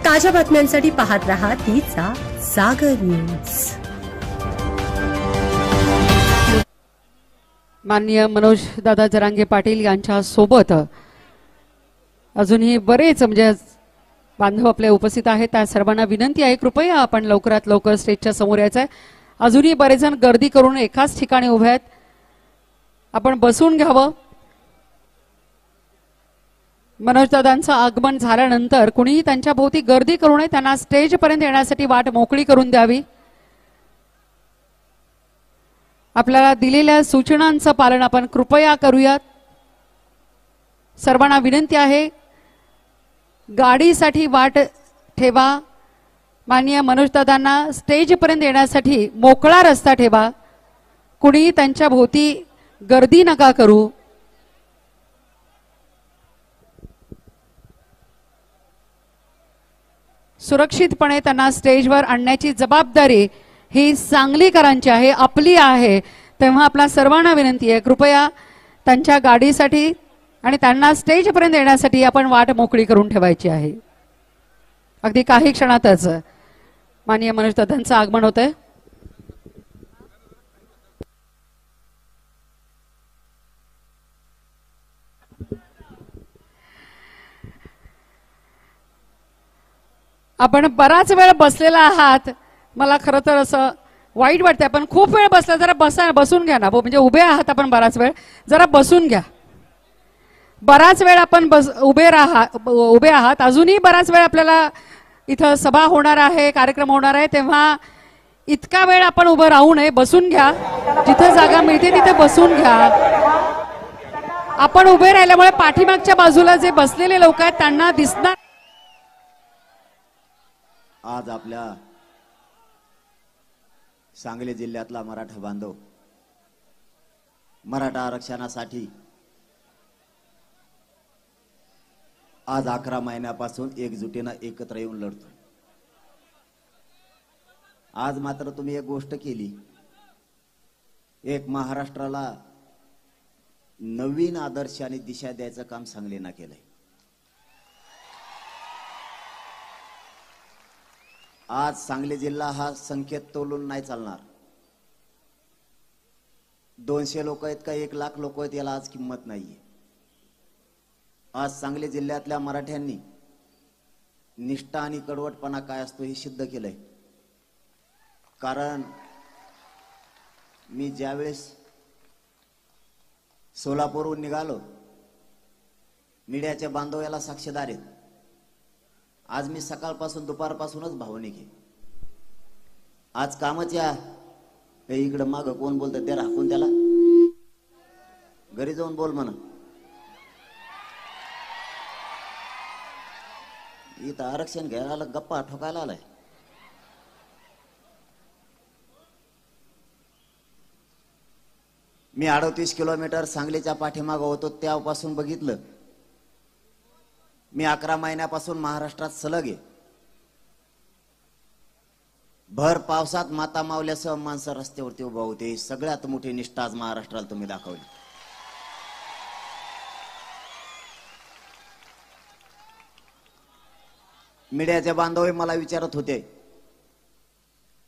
ताज्या बातम्यांसाठी पाहत रहा तिचा सागर न्यूज। माननीय मनोज दादा जरांगे पाटील यांच्या सोबत अजूनही बरेच म्हणजे बांधव आपले उपस्थित आहेत। त्या सर्वांना विनंती आहे कृपया आपण लवकरात लवकर स्टेजच्या समोर यायचं आहे। अजूनही बरेच जण गर्दी करून एकाच ठिकाणी उभे आहेत, आपण बसून घ्यावं। मनोज दादांचं आगमन झाल्यानंतर कुणीही त्यांच्या भोवती गर्दी करू नये, त्यांना स्टेज पर्यंत येण्यासाठी वाट मोकळी करून द्यावी। आपल्याला दिलेल्या सूचनांचं पालन आपण कृपया करूयात। सर्वांना विनंती आहे गाडीसाठी वाट ठेवा। माननीय मनोज दादांना स्टेज पर्यंत येण्यासाठी मोकळा रस्ता ठेवा, कुणी त्यांच्या भोवती गर्दी नका करू। सुरक्षितपणे त्यांना स्टेजवर आणण्याची जबाबदारी ही सांगलीकरांची आहे, आपली आहे। तेव्हा आपल्या सर्वांना विनंती आहे कृपया त्यांच्या गाडीसाठी आणि त्यांना स्टेज पर्यंत येण्यासाठी आपण वाट मोकळी करून ठेवायची आहे। अगदी काही क्षणातच माननीय मनोज दादांचं आगमन होतंय। आपण बराच वेळ बसलेला आहात, मला खरं तर असं वाईट वाटतंय। आपण खूप वेळ बसला, जरा बसून घ्या ना, म्हणजे उभे आहात आपण बराच वेळ, जरा बसून घ्या। बराच वेळ आपण उभे आहात, अजूनही बराच वेळ आपल्याला इथं सभा होणार आहे, कार्यक्रम होणार आहे, तेव्हा इतका वेळ आपण उभं राहू नये, बसून घ्या। जिथे जागा मिळते तिथे बसून घ्या। आपण उभे राहिल्यामुळे पाठीमागच्या बाजूला जे बसलेले लोक आहेत त्यांना दिसणार। आज आपल्या सांगली जिल्ह्यातला मराठा बांधव मराठा आरक्षणासाठी आज 11 महिन्यापासून एकजुटीने एकत्र येऊन लढतो। आज मात्र तुम्ही एक गोष्ट केली, एक महाराष्ट्राला नवीन आदर्श आणि दिशा द्यायचं काम सांगलीनं केलंय। आज सांगली जिल्हा हा संख्येत तोलून नाही चालणार। 200 लोक आहेत का 1 लाख लोक आहेत याला आज किंमत नाहीये। आज सांगली जिल्ह्यातल्या मराठ्यांनी निष्ठा आणि कडवटपणा काय असतो हे सिद्ध केलंय। कारण मी ज्यावेळेस सोलापूरहून निघालो, मीडियाचे बांधव याला साक्षीदार आहेत। आज मी सकाळपासून दुपारपासूनच भावनिक आहे। आज कामाच्या इकडे माग कोण बोलतं ते राखून त्याला घरी जाऊन बोल म्हणा। इथं आरक्षण घ्यायला गप्पा ठोकायला आलाय। मी 38 किलोमीटर सांगलीच्या पाठीमागं होतो, त्यापासून बघितलं। मी 11 महिन्यापासून महाराष्ट्रात सलग आहे। भर पावसात माता मावल्यासह माणसं रस्त्यावरती उभा होते। सगळ्यात मोठी निष्ठा आज महाराष्ट्राला तुम्ही दाखवली। मीडियाचे बांधव मला विचारत होते,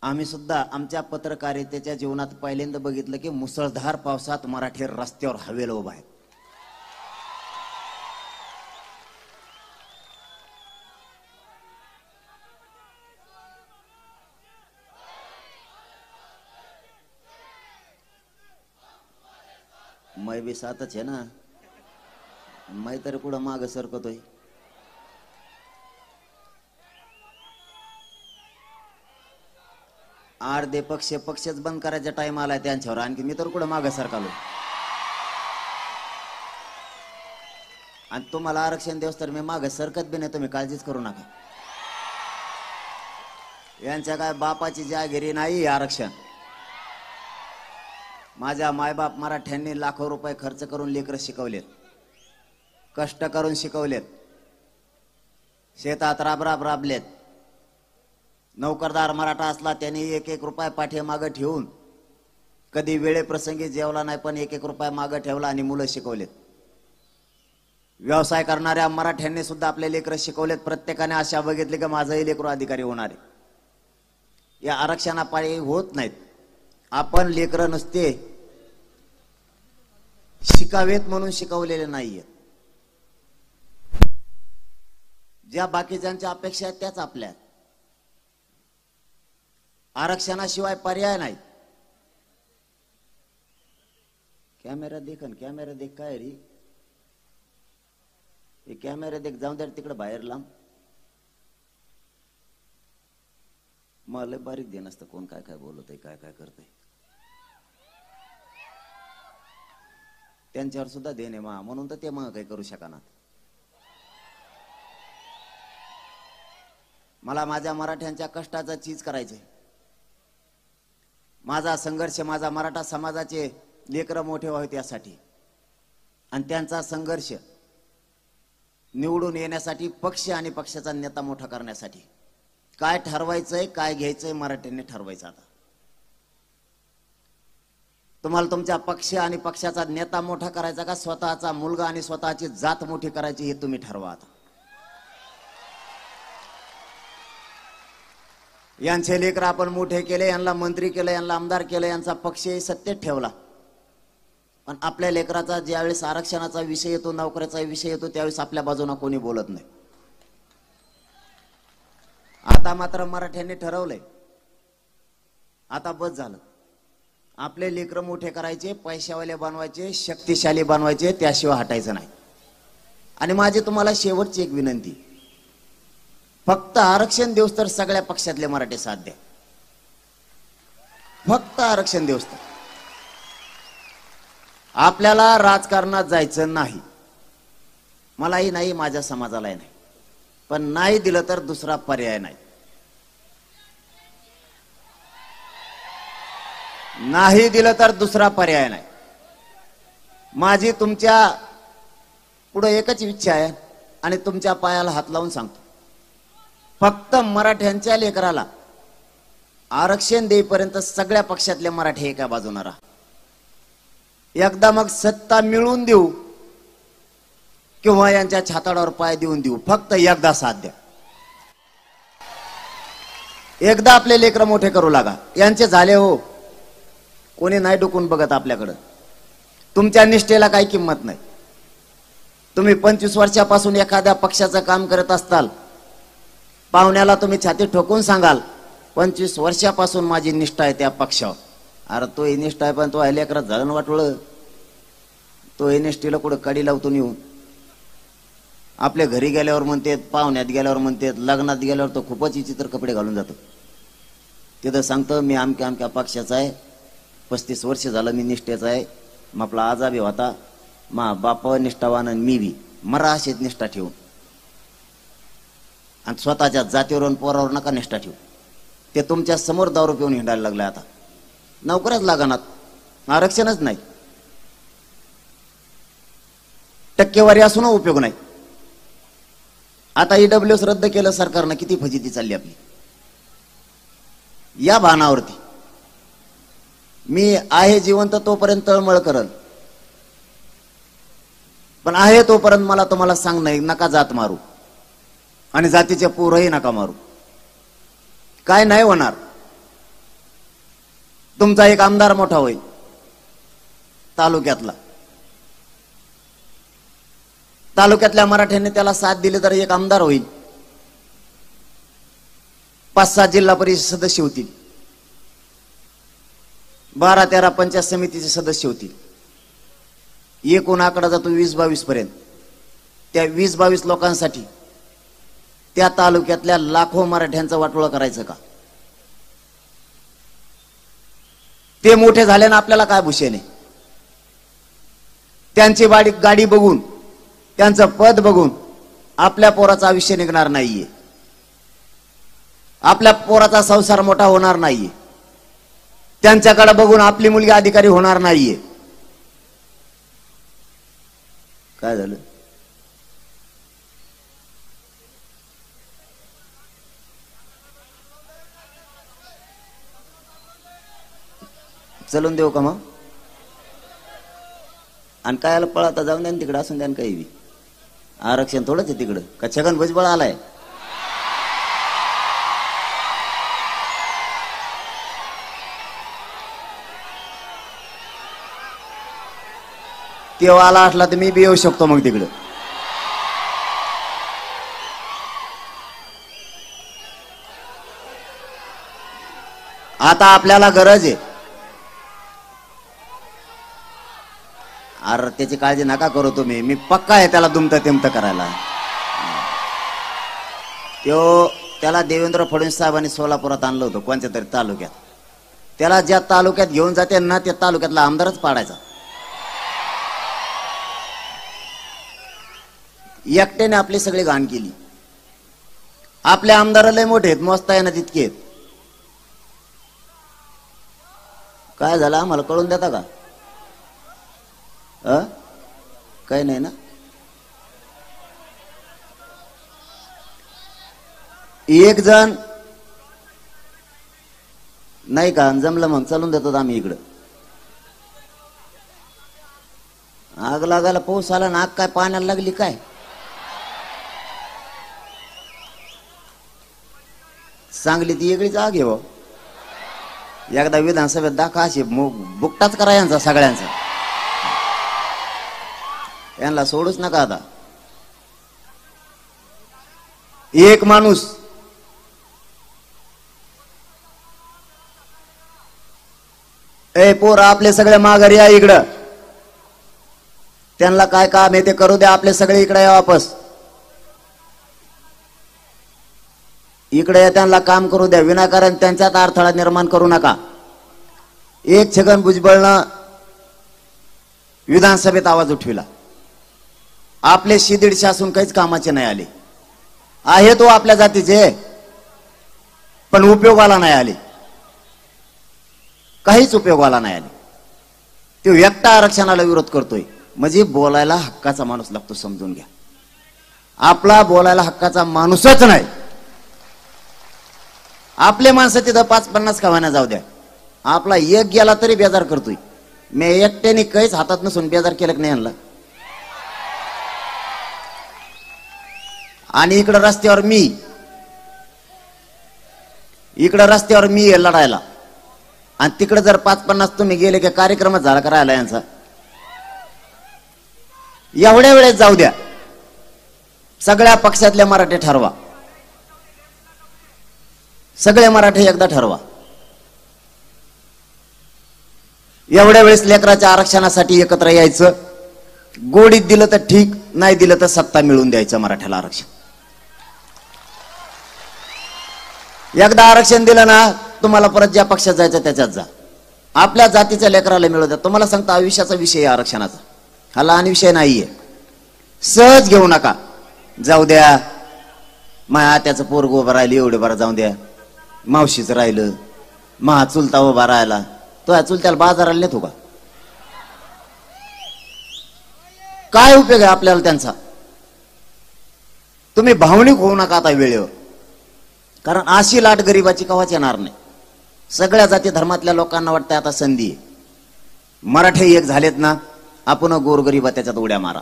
आम्ही सुद्धा आमच्या पत्रकारितेच्या जीवनात पहिल्यांदा बघितलं की मुसळधार पावसात मराठी रस्त्यावर हवेला उभा आहेत। मैं भी साथच है ना, मैं तर कुठं माग सरकतोय। अर्धे पक्षच बंद करायचा टाइम आलाय त्यांच्यावर, आणखी मी तर कुठं माग सरकालो। आणि तुम्हाला आरक्षण देऊस तर मी माग सरकत बी नाही, तुम्ही काळजीच करू नका। यांच्या काय बापाची जागिरी नाही आरक्षण। माझ्या मायबाप मराठ्यांनी लाखो रुपये खर्च करून लेकरं शिकवलेत, कष्ट करून शिकवलेत, शेतात राबलेत। नौकरदार मराठा असला त्यांनी 1-1 रुपया पाठीमागं ठेवून कधी वेळे प्रसंगी जेवला नाही, पण 1-1 रुपया मागं ठेवला आणि मुलं शिकवलेत। व्यवसाय करणाऱ्या मराठ्यांनी सुद्धा आपले लेकरं शिकवलेत. प्रत्येकाने आशा बघितली की माझंही लेकरू अधिकारी होणार आहे. या आरक्षणापायी होत नाहीत. आपण लेकरं नुसते शिकावेत म्हणून शिकवलेले नाहीये. ज्या बाकीच्यांच्या अपेक्षा आहेत त्याच आपल्या. आरक्षणाशिवाय पर्याय नाही. कॅमेरा देख न कॅमेरा देख. काय रे हे कॅमेरा देख. जाऊन द्या तिकडे बाहेर लांब. मला बारीक देण असतं कोण काय काय बोलत आहे काय काय करतंय. त्यांच्यावर सुद्धा देणे मा म्हणून तर ते मग काही करू शकणार. मला माझ्या मराठ्यांच्या कष्टाचा चीज करायचंय. माझा संघर्ष माझा मराठा समाजाचे लेकरं मोठे व्हावे त्यासाठी आणि त्यांचा संघर्ष निवडून येण्यासाठी पक्ष आणि पक्षाचा नेता मोठा करण्यासाठी. काय ठरवायचंय काय घ्यायचंय मराठ्यांनी ठरवायचं. आता तुम्हाला तुमच्या पक्ष आणि पक्षाचा नेता मोठा करायचा का स्वतःचा मुलगा आणि स्वतःची जात मोठी करायची हे तुम्ही ठरवा. आता यांचे लेकर आपण मोठे केले, यांना मंत्री केले, यांना आमदार केले, यांचा पक्षही सत्तेत ठेवला. पण आपल्या लेकराचा ज्यावेळेस आरक्षणाचा विषय येतो नोकरीचा विषय येतो त्यावेळेस आपल्या बाजूने कोणी बोलत नाही. आता मात्र मराठ्यांनी ठरवलंय आता बस झालं. आपले लेकर मोठे करायचे, पैशावाले बनवायचे, शक्तिशाली बनवायचे, त्याशिवाय हटायचं नाही. आणि माझी तुम्हाला शेवटची एक विनंती, फक्त आरक्षण देऊस तर सगळ्या पक्षातले मराठी साथ द्या. फक्त आरक्षण देऊस तर. आपल्याला राजकारणात जायचं नाही. मलाही नाही माझ्या समाजालाही नाही. पण नाही दिलं तर दुसरा पर्याय नाही. नाही दिलं तर दुसरा पर्याय नाही. माझी तुमच्या पुढे एकच इच्छा आहे आणि तुमच्या पायाला हात लावून सांगतो, फक्त मराठ्यांच्या लेकराला आरक्षण देईपर्यंत सगळ्या पक्षातले मराठी एका बाजूने राहा. एकदा मग सत्ता मिळवून देऊ किंवा यांच्या छाताडावर पाय देऊन देऊ, फक्त एकदा साथ द्या. एकदा आपले लेकर मोठे करू लागा. यांचे झाले हो, कोणी नाही डुकून बघत आपल्याकडं. तुमच्या निष्ठेला काही किंमत नाही. तुम्ही 25 वर्षापासून एखाद्या पक्षाचं काम करत असताल, पाहुण्याला तुम्ही छाती ठोकून सांगाल 25 वर्षापासून माझी निष्ठा आहे त्या पक्षावर. अरे तो निष्ठा आहे पण तो लेकरात झालं वाटवलं. तो निष्ठेला कुठं कडी लावतो येऊन. आपल्या घरी गेल्यावर म्हणते, पाहुण्यात गेल्यावर म्हणते, लग्नात गेल्यावर तो खूपच विचित्र कपडे घालून जातो. तिथं सांगतो मी आमक्या आमक्या पक्षाचा आहे, 35 वर्ष झालं मी निष्ठेचा आहे. मग आपला आजाबी होता, मा बाप निष्ठावान आणि मी बी मरा अशीच निष्ठा ठेवून. आणि स्वतःच्या जातीवर पोरावर नका निष्ठा ठेवू. ते तुमच्या समोर दारू पिऊन हिंडायला लागलाय. आता नोकऱ्याच लागणार, आरक्षणच नाही, टक्केवारी असून उपयोग नाही. आता ईडब्ल्यूएस रद्द केलं सरकारनं, किती फजिती चालली आपली. या भानावरती मी आहे जिवंत तोपर्यंत तळमळ करल, पण आहे तोपर्यंत मला तुम्हाला सांग नाही, नका जात मारू आणि जातीचे पोरही नका मारू. काय नाही होणार. तुमचा एक आमदार मोठा होईल तालुक्यातल्या मराठ्यांनी त्याला साथ दिली तर एक आमदार होईल. 5-6 जिल्हा परिषद सदस्य होतील, 12-13 पंचायत समितीचे सदस्य होतील. एकूण आकडा जातो 20-22 पर्यंत. त्या 20-22 लोकांसाठी त्या तालुक्यातल्या लाखो मराठ्यांचं वाटोळं करायचं का? ते मोठे झाल्यानं आपल्याला काय भूषण आहे? त्यांची गाडी बघून, त्यांचं पद बघून आपल्या पोराचा आयुष्य निघणार नाहीये, आपल्या पोराचा संसार मोठा होणार नाहीये, त्यांच्याकडे बघून आपली मुलगी अधिकारी होणार नाहीये. काय झालं? चलून देऊ का मग? आणि काय पळता जाऊन द्या तिकडे, असून द्या काही बी. आरक्षण थोडंच आहे तिकडं का छगन भुजबळ आलाय? तेव्हा आला असला तर मी बी येऊ शकतो मग तिकडं. आता आपल्याला गरज आहे. अरे त्याची काळजी नका करू तुम्ही, मी पक्का आहे त्याला दुमत तिमत करायला. त्याला देवेंद्र फडणवीस साहेबांनी सोलापुरात आणलं होतं कोणत्या तरी तालुक्यात. त्याला ज्या तालुक्यात घेऊन जाते ना त्या तालुक्यातला आमदारच पाडायचा. एकट्याने आपली सगळी घाण केली. आपले आमदार लय मोठे आहेत, मोजता येणार तितके आहेत. काय झालं आम्हाला कळून देता का? काही नाही ना. एक जण नाही का जमलं मग चालून देतो आम्ही इकडं. आग लागायला पाऊस आला ना, आग काय पाण्याला लागली काय? सांगली ती वेगळीच आग आहे. एकदा विधानसभेत दाखवा अशी बुकटाच करा यांचा सगळ्यांचा. यांना सोडूच नका. आता एक माणूस ए पोर आपले सगळे माघारी या इकडं. त्यांना काय काम आहे ते करू द्या. आपले सगळे इकडे या वापस. इकडे त्यांना काम करू द्या. विनाकारण त्यांच्यात अडथळा निर्माण करू नका. एक छगन भुजबळनं विधानसभेत आवाज उठविला. आपले 150 असून काहीच कामाचे नाही आले. आहे तो आपल्या जातीचे पण उपयोगाला नाही आले. काहीच उपयोगाला नाही आले. तो एकटा आरक्षणाला विरोध करतोय म्हणजे बोलायला हक्काचा माणूस लागतो, समजून घ्या. आपला बोलायला हक्काचा माणूसच नाही. आपले माणसं तिथं 5-50 खावाना जाऊ द्या. आपला एक गेला तरी बेजार करतोय. मी एकट्याने काहीच हातात नसून बेजार केलं की नाही आणला. आणि इकडं रस्त्यावर मी आहे लढायला. आणि तिकडे जर 5-50 तुम्ही गेले की कार्यक्रमच झाला करायला यांचा. एवढ्या वेळेस जाऊ द्या. सगळ्या पक्षातले मराठे ठरवा. सगळे मराठे एकदा ठरवा. एवढ्या वेळेस लेकराच्या आरक्षणासाठी एकत्र यायचं. गोडीत दिलं तर ठीक, नाही दिलं तर सत्ता मिळवून द्यायचं मराठ्याला आरक्षण. एकदा आरक्षण दिलं ना, तुम्हाला परत ज्या पक्षात जायचं त्याच्यात जा. आपल्या जातीच्या लेकराला मिळवू द्या. तुम्हाला सांगता आयुष्याचा विषय आहे आरक्षणाचा. हा लहान विषय नाहीये. सहज घेऊ नका. जाऊ द्या. माझ्या त्याचं पोरग उभं राहिलं एवढे बरं जाऊ द्या. मावशीच राहिलं. महा चुलता उभा राहिला. तो या चुलत्याला बाजाराला नेतो का? काय उपयोग आहे आपल्याला त्यांचा? तुम्ही भावनिक होऊ नका आता वेळेवर. कारण अशी लाट गरीबाची कवाच येणार नाही. सगळ्या जाती धर्मातल्या लोकांना वाटतं आता संधी आहे. मराठे एक झालेत ना, आपण गोरगरीबा त्याच्यात उड्या मारा.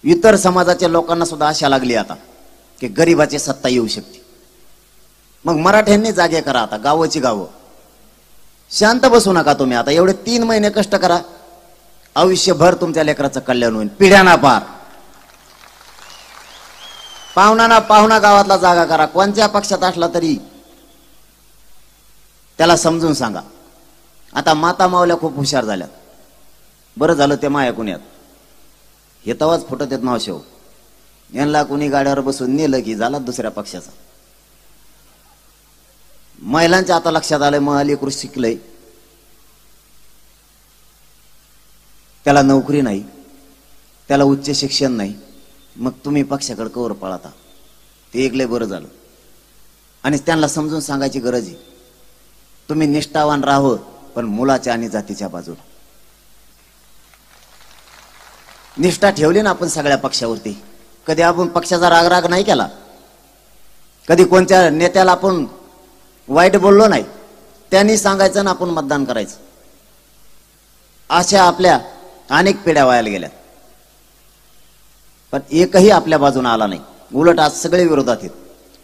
इतर समाजाच्या लोकांना सुद्धा आशा लागली आता की गरीबाची सत्ता येऊ शकते. मग मराठ्यांनी जागे करा आता, गावाची गावं. शांत बसू नका तुम्ही. आता एवढे 3 महिने कष्ट करा. आयुष्यभर तुमच्या लेकराचं कल्याण होईल. पिढ्याना पार. पाहुणा गावातला जागा करा. कोणत्या पक्षात असला तरी त्याला समजून सांगा. आता माता मावल्या खूप हुशार झाल्यात. बरं झालं ते माया कुण्यात हे तवाच फुटत येत मावशेव. यांना कुणी गाड्यावर बसून नेलं की झाला दुसऱ्या पक्षाचा. महिलांच्या आता लक्षात आलंय मग लेकरू शिकलंय, त्याला नोकरी नाही, त्याला उच्च शिक्षण नाही, मग तुम्ही पक्षाकडे कवर पळता. ते एक लय बरं झालं. आणि त्यांना समजून सांगायची गरज आहे. तुम्ही निष्ठावान राहावं पण मुलाच्या आणि जातीच्या बाजूला. निष्ठा ठेवली ना आपण सगळ्या पक्षावरती. कधी आपण पक्षाचा रागराग नाही केला. कधी कोणत्या नेत्याला आपण वाईट बोललो नाही. त्यांनी सांगायचं ना आपण मतदान करायचं. अशा आपल्या अनेक पिढ्या वायाला गेल्या. पण एकही आपल्या बाजूने आला नाही. उलट आज सगळे विरोधात आहेत.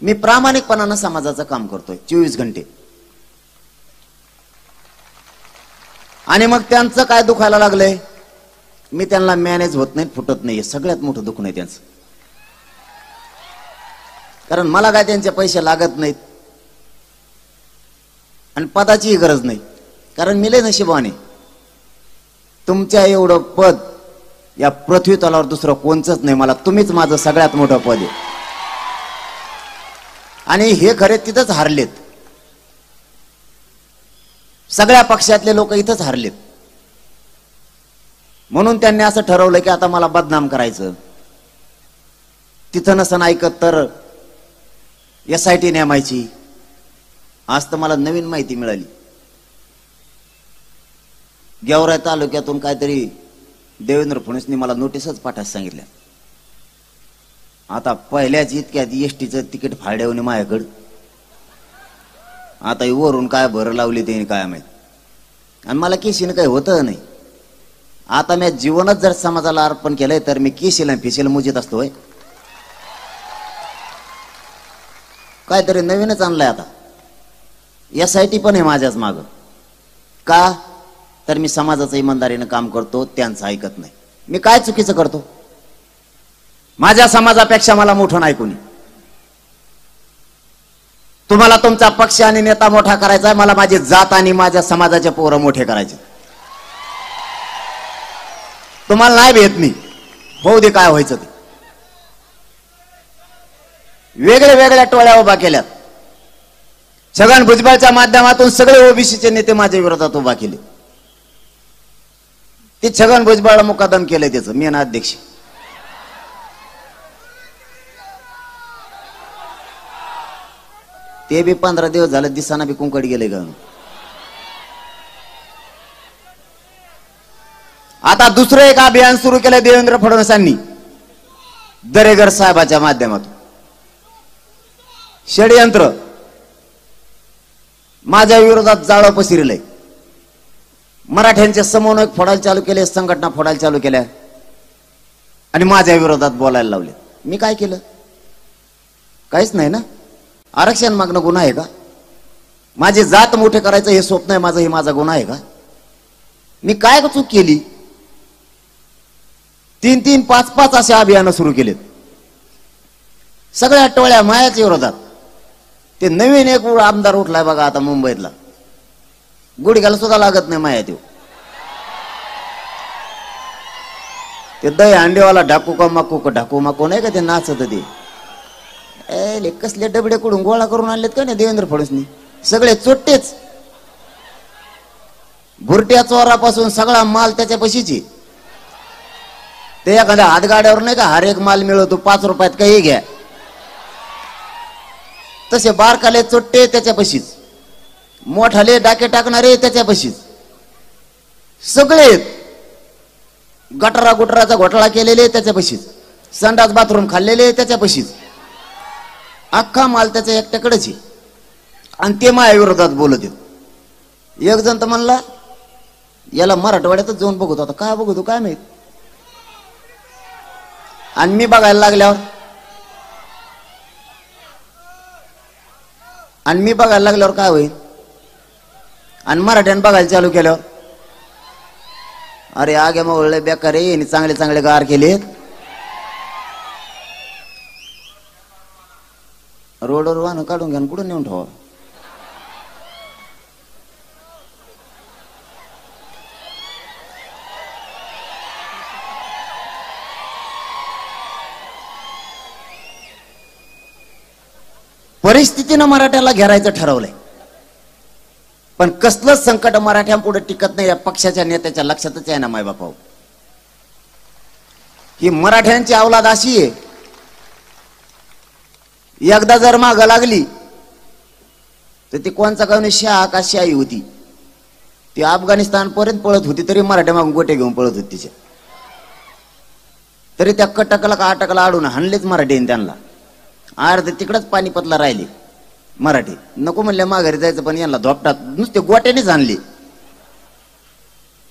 मी प्रामाणिकपणानं समाजाचं काम करतोय 24 घंटे. आणि मग त्यांचं काय दुखायला लागलंय? मी त्यांना मॅनेज होत नाही, फुटत नाही. सगळ्यात मोठं दुःख नाही त्यांचं. कारण मला काय त्यांचे पैसे लागत नाहीत आणि पदाचीही गरज नाही. कारण मी लय नशिबाने. तुमच्या एवढं पद या पृथ्वी तलावर दुसरं कोणचंच नाही. मला तुम्हीच माझं सगळ्यात मोठं पद आहे. आणि हे खरे तिथंच हारलेत. सगळ्या पक्षातले लोक इथंच हारलेत. म्हणून त्यांनी असं ठरवलं की आता मला बदनाम करायचं. तिथं नसन ऐकत तर SIT नेमायची. आज तर मला नवीन माहिती मिळाली. गेवराई तालुक्यातून काहीतरी देवेंद्र फडणवीसनी मला नोटीसच पाठवायला सांगितल्या. आता पहिल्याच इतक्यात STचं तिकीट फाळल्याने माझ्याकडं. आता वरून काय भरं लावली ते काय माहित. आणि मला केशीनं काही होतं नाही. आता मी जीवनच जर समाजाला अर्पण केलंय तर मी केशीला फिशीला मुजीत असतोय. काहीतरी नवीनच आणलंय आता. SIT पण आहे माझ्याच माग. का तर मी समाजाचं इमानदारीनं काम करतो, त्यांचं ऐकत नाही. मी काय चुकीचं करतो? माझ्या समाजापेक्षा मला मोठं नाही कोणी. तुम्हाला तुमचा पक्ष आणि नेता मोठा करायचा आहे, मला माझी जात आणि माझ्या समाजाचे पोरं मोठे करायचे. तुम्हाला नाही भेट मी होऊ दे काय व्हायचं ते. वेगळ्या वेगळ्या टोळ्या उभा केल्यात. छगन भुजबळच्या माध्यमातून सगळे ओबीसीचे नेते माझ्या विरोधात उभा केले. ते छगन भुजबळला मुकादम केलंय त्याचं. मी ना अध्यक्ष. ते बी 15 दिवस झाले दिसाना बी कुंकड गेले ग. आता दुसरं एक अभियान सुरू केलंय देवेंद्र फडणवीसांनी दरेकर साहेबाच्या माध्यमातून. षडयंत्र माझ्या विरोधात जाळं पसरलंय. मराठ्यांचे समन्वयक फोडायला चालू केले, संघटना फोडायला चालू केल्या आणि माझ्या विरोधात बोलायला लावले. मी काय केलं? काहीच नाही ना. आरक्षण मागणं गुन्हा आहे का? माझी जात मोठे करायचं हे स्वप्न आहे माझं, हे माझा गुन्हा आहे का? मी काय चूक केली? 3-3, 5-5 असे अभियान सुरू केलेत सगळ्या टोळ्या मायाच्या विरोधात. ते नवीन एक आमदार उठलाय बघा आता मुंबईतला. गुडघ्याला सुद्धा लागत नाही माया. ते दही अंडेवाला ढाकू का माकू नाही का ते नाचत ते. कसले डबडे कडून गोळा करून आणलेत का नाही देवेंद्र फडणवीसनी. सगळे चोट्टेच. भुरट्या चोरापासून सगळा माल त्याच्या पशीची. ते एखाद्या हातगाड्यावर नाही का हर एक माल मिळवतो 5 रुपयात काही घ्या. तसे बारकाले चोट्टे त्याच्या पशीच. मोठाले डाके टाकणारे त्याच्या पशीच. सगळे गटारा गुटराचा घोटाळा केलेले त्याच्या पशीच. संडास बाथरूम खाल्लेले त्याच्या पशीच. अख्खा माल त्याच्या एकट्याकडेच आहे. आणि ते माझ्या विरोधात बोलत आहेत. एक जण तर म्हणला याला मराठवाड्यातच जाऊन बघतो. आता काय बघतो काय माहित. आणि मी बघायला लागल्यावर काय होईल? आणि मराठ्यानं बघायला चालू केल्यावर अरे आगे मग ओळले बेकार आहे. यांनी चांगले चांगले गार केलेत. रोडवर वाहन काढून घ्या कुठून नेऊन ठेवा. परिस्थितीनं मराठ्याला घेरायचं ठरवलंय. पण कसलंच संकट मराठ्यांपुढे टिकत नाही या पक्षाच्या नेत्याच्या लक्षातच आहे ना मायबापा. ही मराठ्यांची अवलाद अशी आहे, एकदा जर माग लागली तर ती कोणचा काही शाह का शाही होती. ती अफगाणिस्तान पर्यंत पळत होती तरी मराठ्या मागून गोटे घेऊन पळत होती तिच्या. तरी त्या कटकला का अटकला आडून हाणलेच मराठीने त्यांना. अर्धे तिकडच पानिपतला राहिले मराठी. नको म्हणले माघारी जायचं पण यांना धोपटात नुसते गोट्यानेच आणले.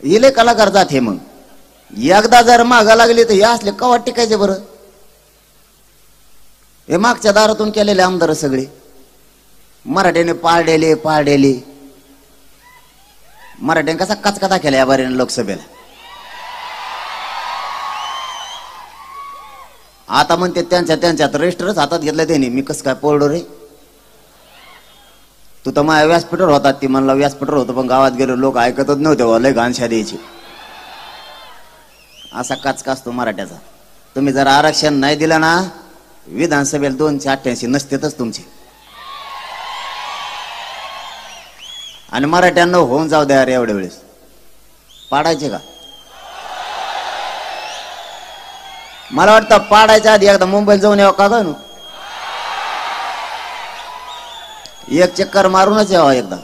हिले कलाकार जात हे. मग एकदा जर मागा लागले तर हे असले कवा टिकायचे बरं. हे मागच्या दारातून केलेले आमदार सगळे मराठ्याने पाळलेले मराठ्याने कसा कचकथा केला या बारीने लोकसभेला. आता म्हणते त्यांच्यात रजिस्टरच हातात घेतलं त्यांनी. मी कसं काय पळलो रे, तू तर माझ्या व्यासपीठावर होतात. ती म्हणला व्यासपीठावर होतो पण गावात गेलो लोक ऐकतच नव्हते, लय घाणशा द्यायची. असा कचका असतो मराठ्याचा. तुम्ही जर आरक्षण नाही दिलं ना विधानसभेला 288 नसतेतच तुमचे. आणि मराठ्यांना होऊन जाऊ द्या रे एवढ्या वेळेस. पाडायचे का? मला वाटतं पाडायच्या आधी एकदा मुंबईला जाऊन यावं का गं, एक चक्कर मारूनच यावं एकदा.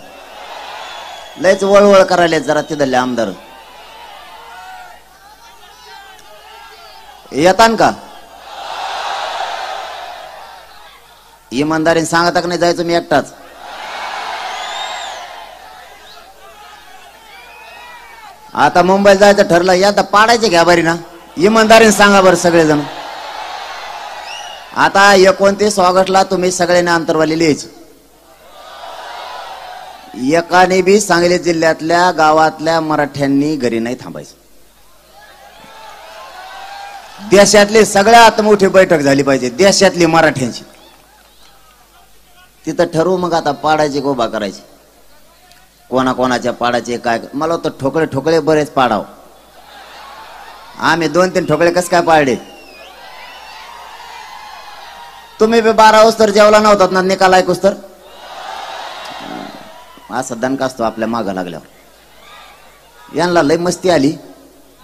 लयच वळवळ करायला जरा तिथले आमदार. येतान का? इमानदारीने सांगता का नाही जायचं मी एकटाच? आता मुंबईला जायचं ठरलं, या तर पाडायचे घ्या बरी ना. इमानदारीने सांगा बरं सगळेजण. आता 29 ऑगस्टला तुम्ही सगळ्यांनी अंतरवाली लिहायचं. एकाने बी सांगली जिल्ह्यातल्या गावातल्या मराठ्यांनी घरी नाही थांबायचं. देशातली सगळ्यात मोठी बैठक झाली पाहिजे देशातली मराठ्यांची. तिथं ठरवू मग आता पाडायचे का उभा करायचे, कोणाकोणाच्या पाडायचे काय. मला वाटतं ठोकळे बरेच पाडाव. आम्ही 2-3 ठोकळे कस काय पाडले. तुम्ही बी 12 वाजता जेवला नव्हतात ना निकाल ऐकूस तर. असा दणका असतो आपल्या मागं लागल्यावर. यांना लय मस्ती आली.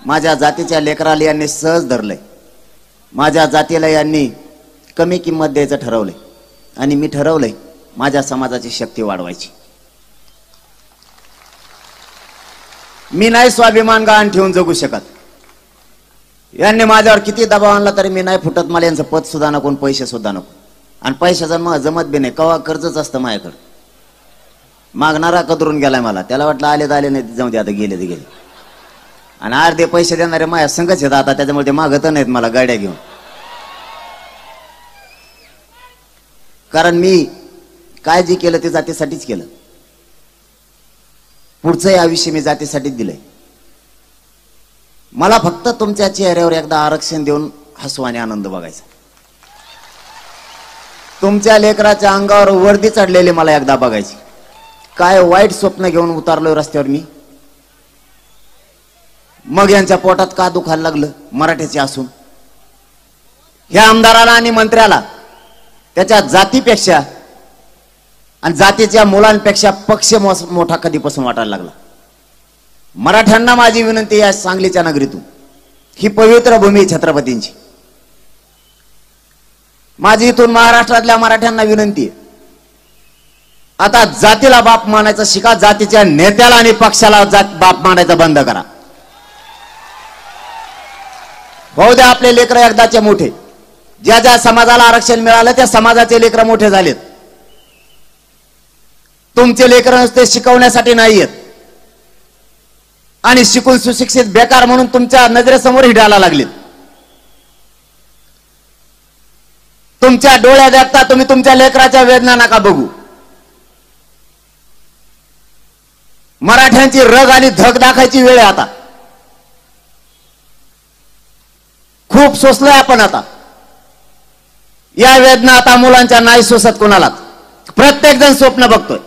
माझ्या जातीच्या लेकराला यांनी सहज धरलंय. माझ्या जातीला यांनी कमी किंमत द्यायचं ठरवलंय. आणि मी ठरवलंय माझ्या समाजाची शक्ती वाढवायची. मी नाही स्वाभिमान गहाण ठेवून जगू शकत. यांनी माझ्यावर किती दबाव आणला तरी मी नाही फुटत. मला यांचं पद सुद्धा नको, पैसे सुद्धा नको. आणि पैशाचा मग जमत बी नाही. कवा कर्जच असतं माझ्याकडे. मागणारा कदरून गेलाय मला. त्याला वाटलं आले नाही, जाऊ दे आता गेले ते गेले. आणि अर्धे पैसे देणारे माझ्या संघच येतात आता, त्याच्यामुळे ते मागत नाहीत मला गाड्या घेऊन. कारण मी काय जे केलं ते जातीसाठीच केलं. पुढचंही आयुष्य मी जातीसाठीच दिलंय. मला फक्त तुमच्या चेहऱ्यावर एकदा आरक्षण देऊन हसू आणि आनंद बघायचा. तुमच्या लेकराच्या अंगावर वर्दी चढलेली मला एकदा बघायची. काय वाईट स्वप्न घेऊन उतारलोय रस्त्यावर मी. मग यांच्या पोटात का दुखायला लागलं मराठ्याचे असून. ह्या आमदाराला आणि मंत्र्याला त्याच्या जातीपेक्षा आणि जातीच्या मुलांपेक्षा पक्ष मोठा कधीपासून वाटायला लागला. मराठ्यांना माझी विनंती आहे सांगलीच्या नगरीतून, ही पवित्र भूमी छत्रपतींची. माझी इथून महाराष्ट्रातल्या मराठ्यांना विनंती आहे, आता जातीला बाप मानायचं शिका. जातीच्या नेत्याला आणि पक्षाला बाप मानायचं बंद करा. होऊ द्या आपले लेकर एकदाचे मोठे. ज्या ज्या समाजाला आरक्षण मिळालं त्या समाजाचे लेकर मोठे झालेत. तुमचे लेकर नुसते शिकवण्यासाठी नाही आहेत आणि शिकून सुशिक्षित बेकार म्हणून तुमच्या नजरेसमोर हिडायला लागलेत. तुमच्या डोळ्यात देखता तुम्ही तुमच्या लेकराच्या वेदना नका बघू. मराठ्यांची रग आणि धग दाखायची वेळ आहे आता. खूप सोसलोय आपण आता. या वेदना आता मुलांच्या नाही सोसत कोणालाच. प्रत्येक जण स्वप्न बघतोय.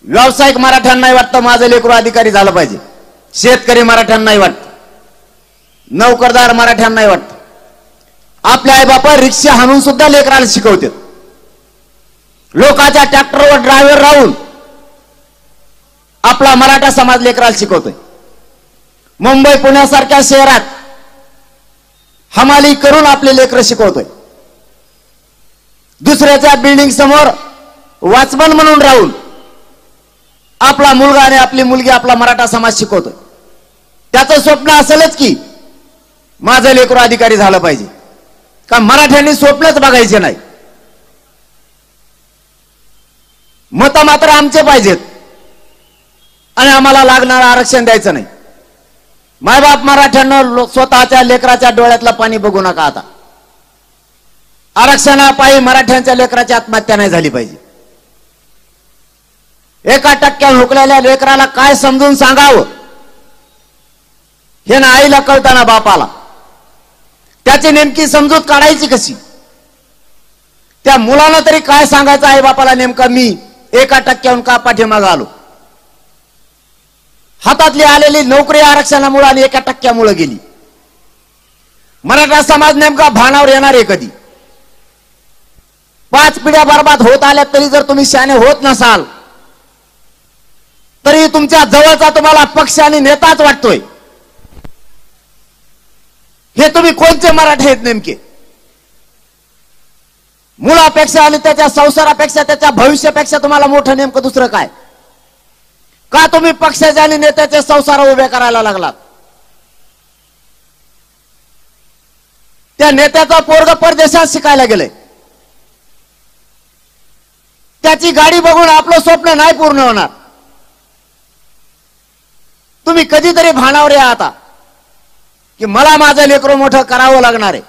व्यावसायिक मराठ्यांनाही वाटतं माझं लेकरू अधिकारी झालं पाहिजे. शेतकरी मराठ्यांनाही वाटतं. नोकरदार मराठ्यांनाही वाटतं. आपल्या आई बापा रिक्षा हाणून सुद्धा लेकराला शिकवतात. लोकांच्या ट्रॅक्टरवर ड्रायव्हर राहून आपला मराठा समाज लेकराला शिकवतोय. मुंबई पुण्यासारख्या शहरात हमाली करून आपले लेकर शिकवतोय. दुसऱ्याच्या बिल्डिंग समोर वॉचमन म्हणून राहून आपला मुलगा आणि आपली मुलगी आपला मराठा समाज शिकवतोय. त्याचं स्वप्न असेलच की माझं लेकरू अधिकारी झालं पाहिजे. का मराठ्यांनी स्वप्नच बघायचे नाही. मत मात्र आमचे पाहिजेत आणि आम्हाला लागणारं आरक्षण द्यायचं नाही. मायबाप मराठ्यांना स्वतःच्या लेकराच्या डोळ्यातलं पाणी बघू नका. आता आरक्षणापायी मराठ्यांच्या लेकराची आत्महत्या नाही झाली पाहिजे. 1% हुकलेल्या लेकराला काय समजून सांगावं हे ना आईला कळताना बापाला. त्याची नेमकी समजूत काढायची कशी? त्या मुलाला तरी काय सांगायचं आई बापाला नेमका मी 1% का पाठीमागं आलो? हातातली आलेली नोकरी आरक्षणामुळे आणि 1% गेली. मराठा समाज नेमका भानावर येणार आहे कधी? 5 पिढ्या बर्बाद होत आल्या तरी जर तुम्ही शहाणे होत नसाल तरी तुमच्या जवळचा तुम्हाला पक्ष आणि नेताच वाटतोय. हे तुम्ही कोणते मराठे आहेत नेमके? मुलापेक्षा आणि त्याच्या संसारापेक्षा त्याच्या भविष्यापेक्षा तुम्हाला मोठं नेमकं दुसरं काय? का तुम्ही पक्षाचे आणि नेत्याचे संसार उभे करायला लागलात? त्या नेत्याचा पोरग परदेशात शिकायला गेले, त्याची गाडी बघून आपलं स्वप्न नाही पूर्ण होणार. तुम्ही कधीतरी भानावर या आता की मला माझं लेकरू मोठं करावं लागणार आहे.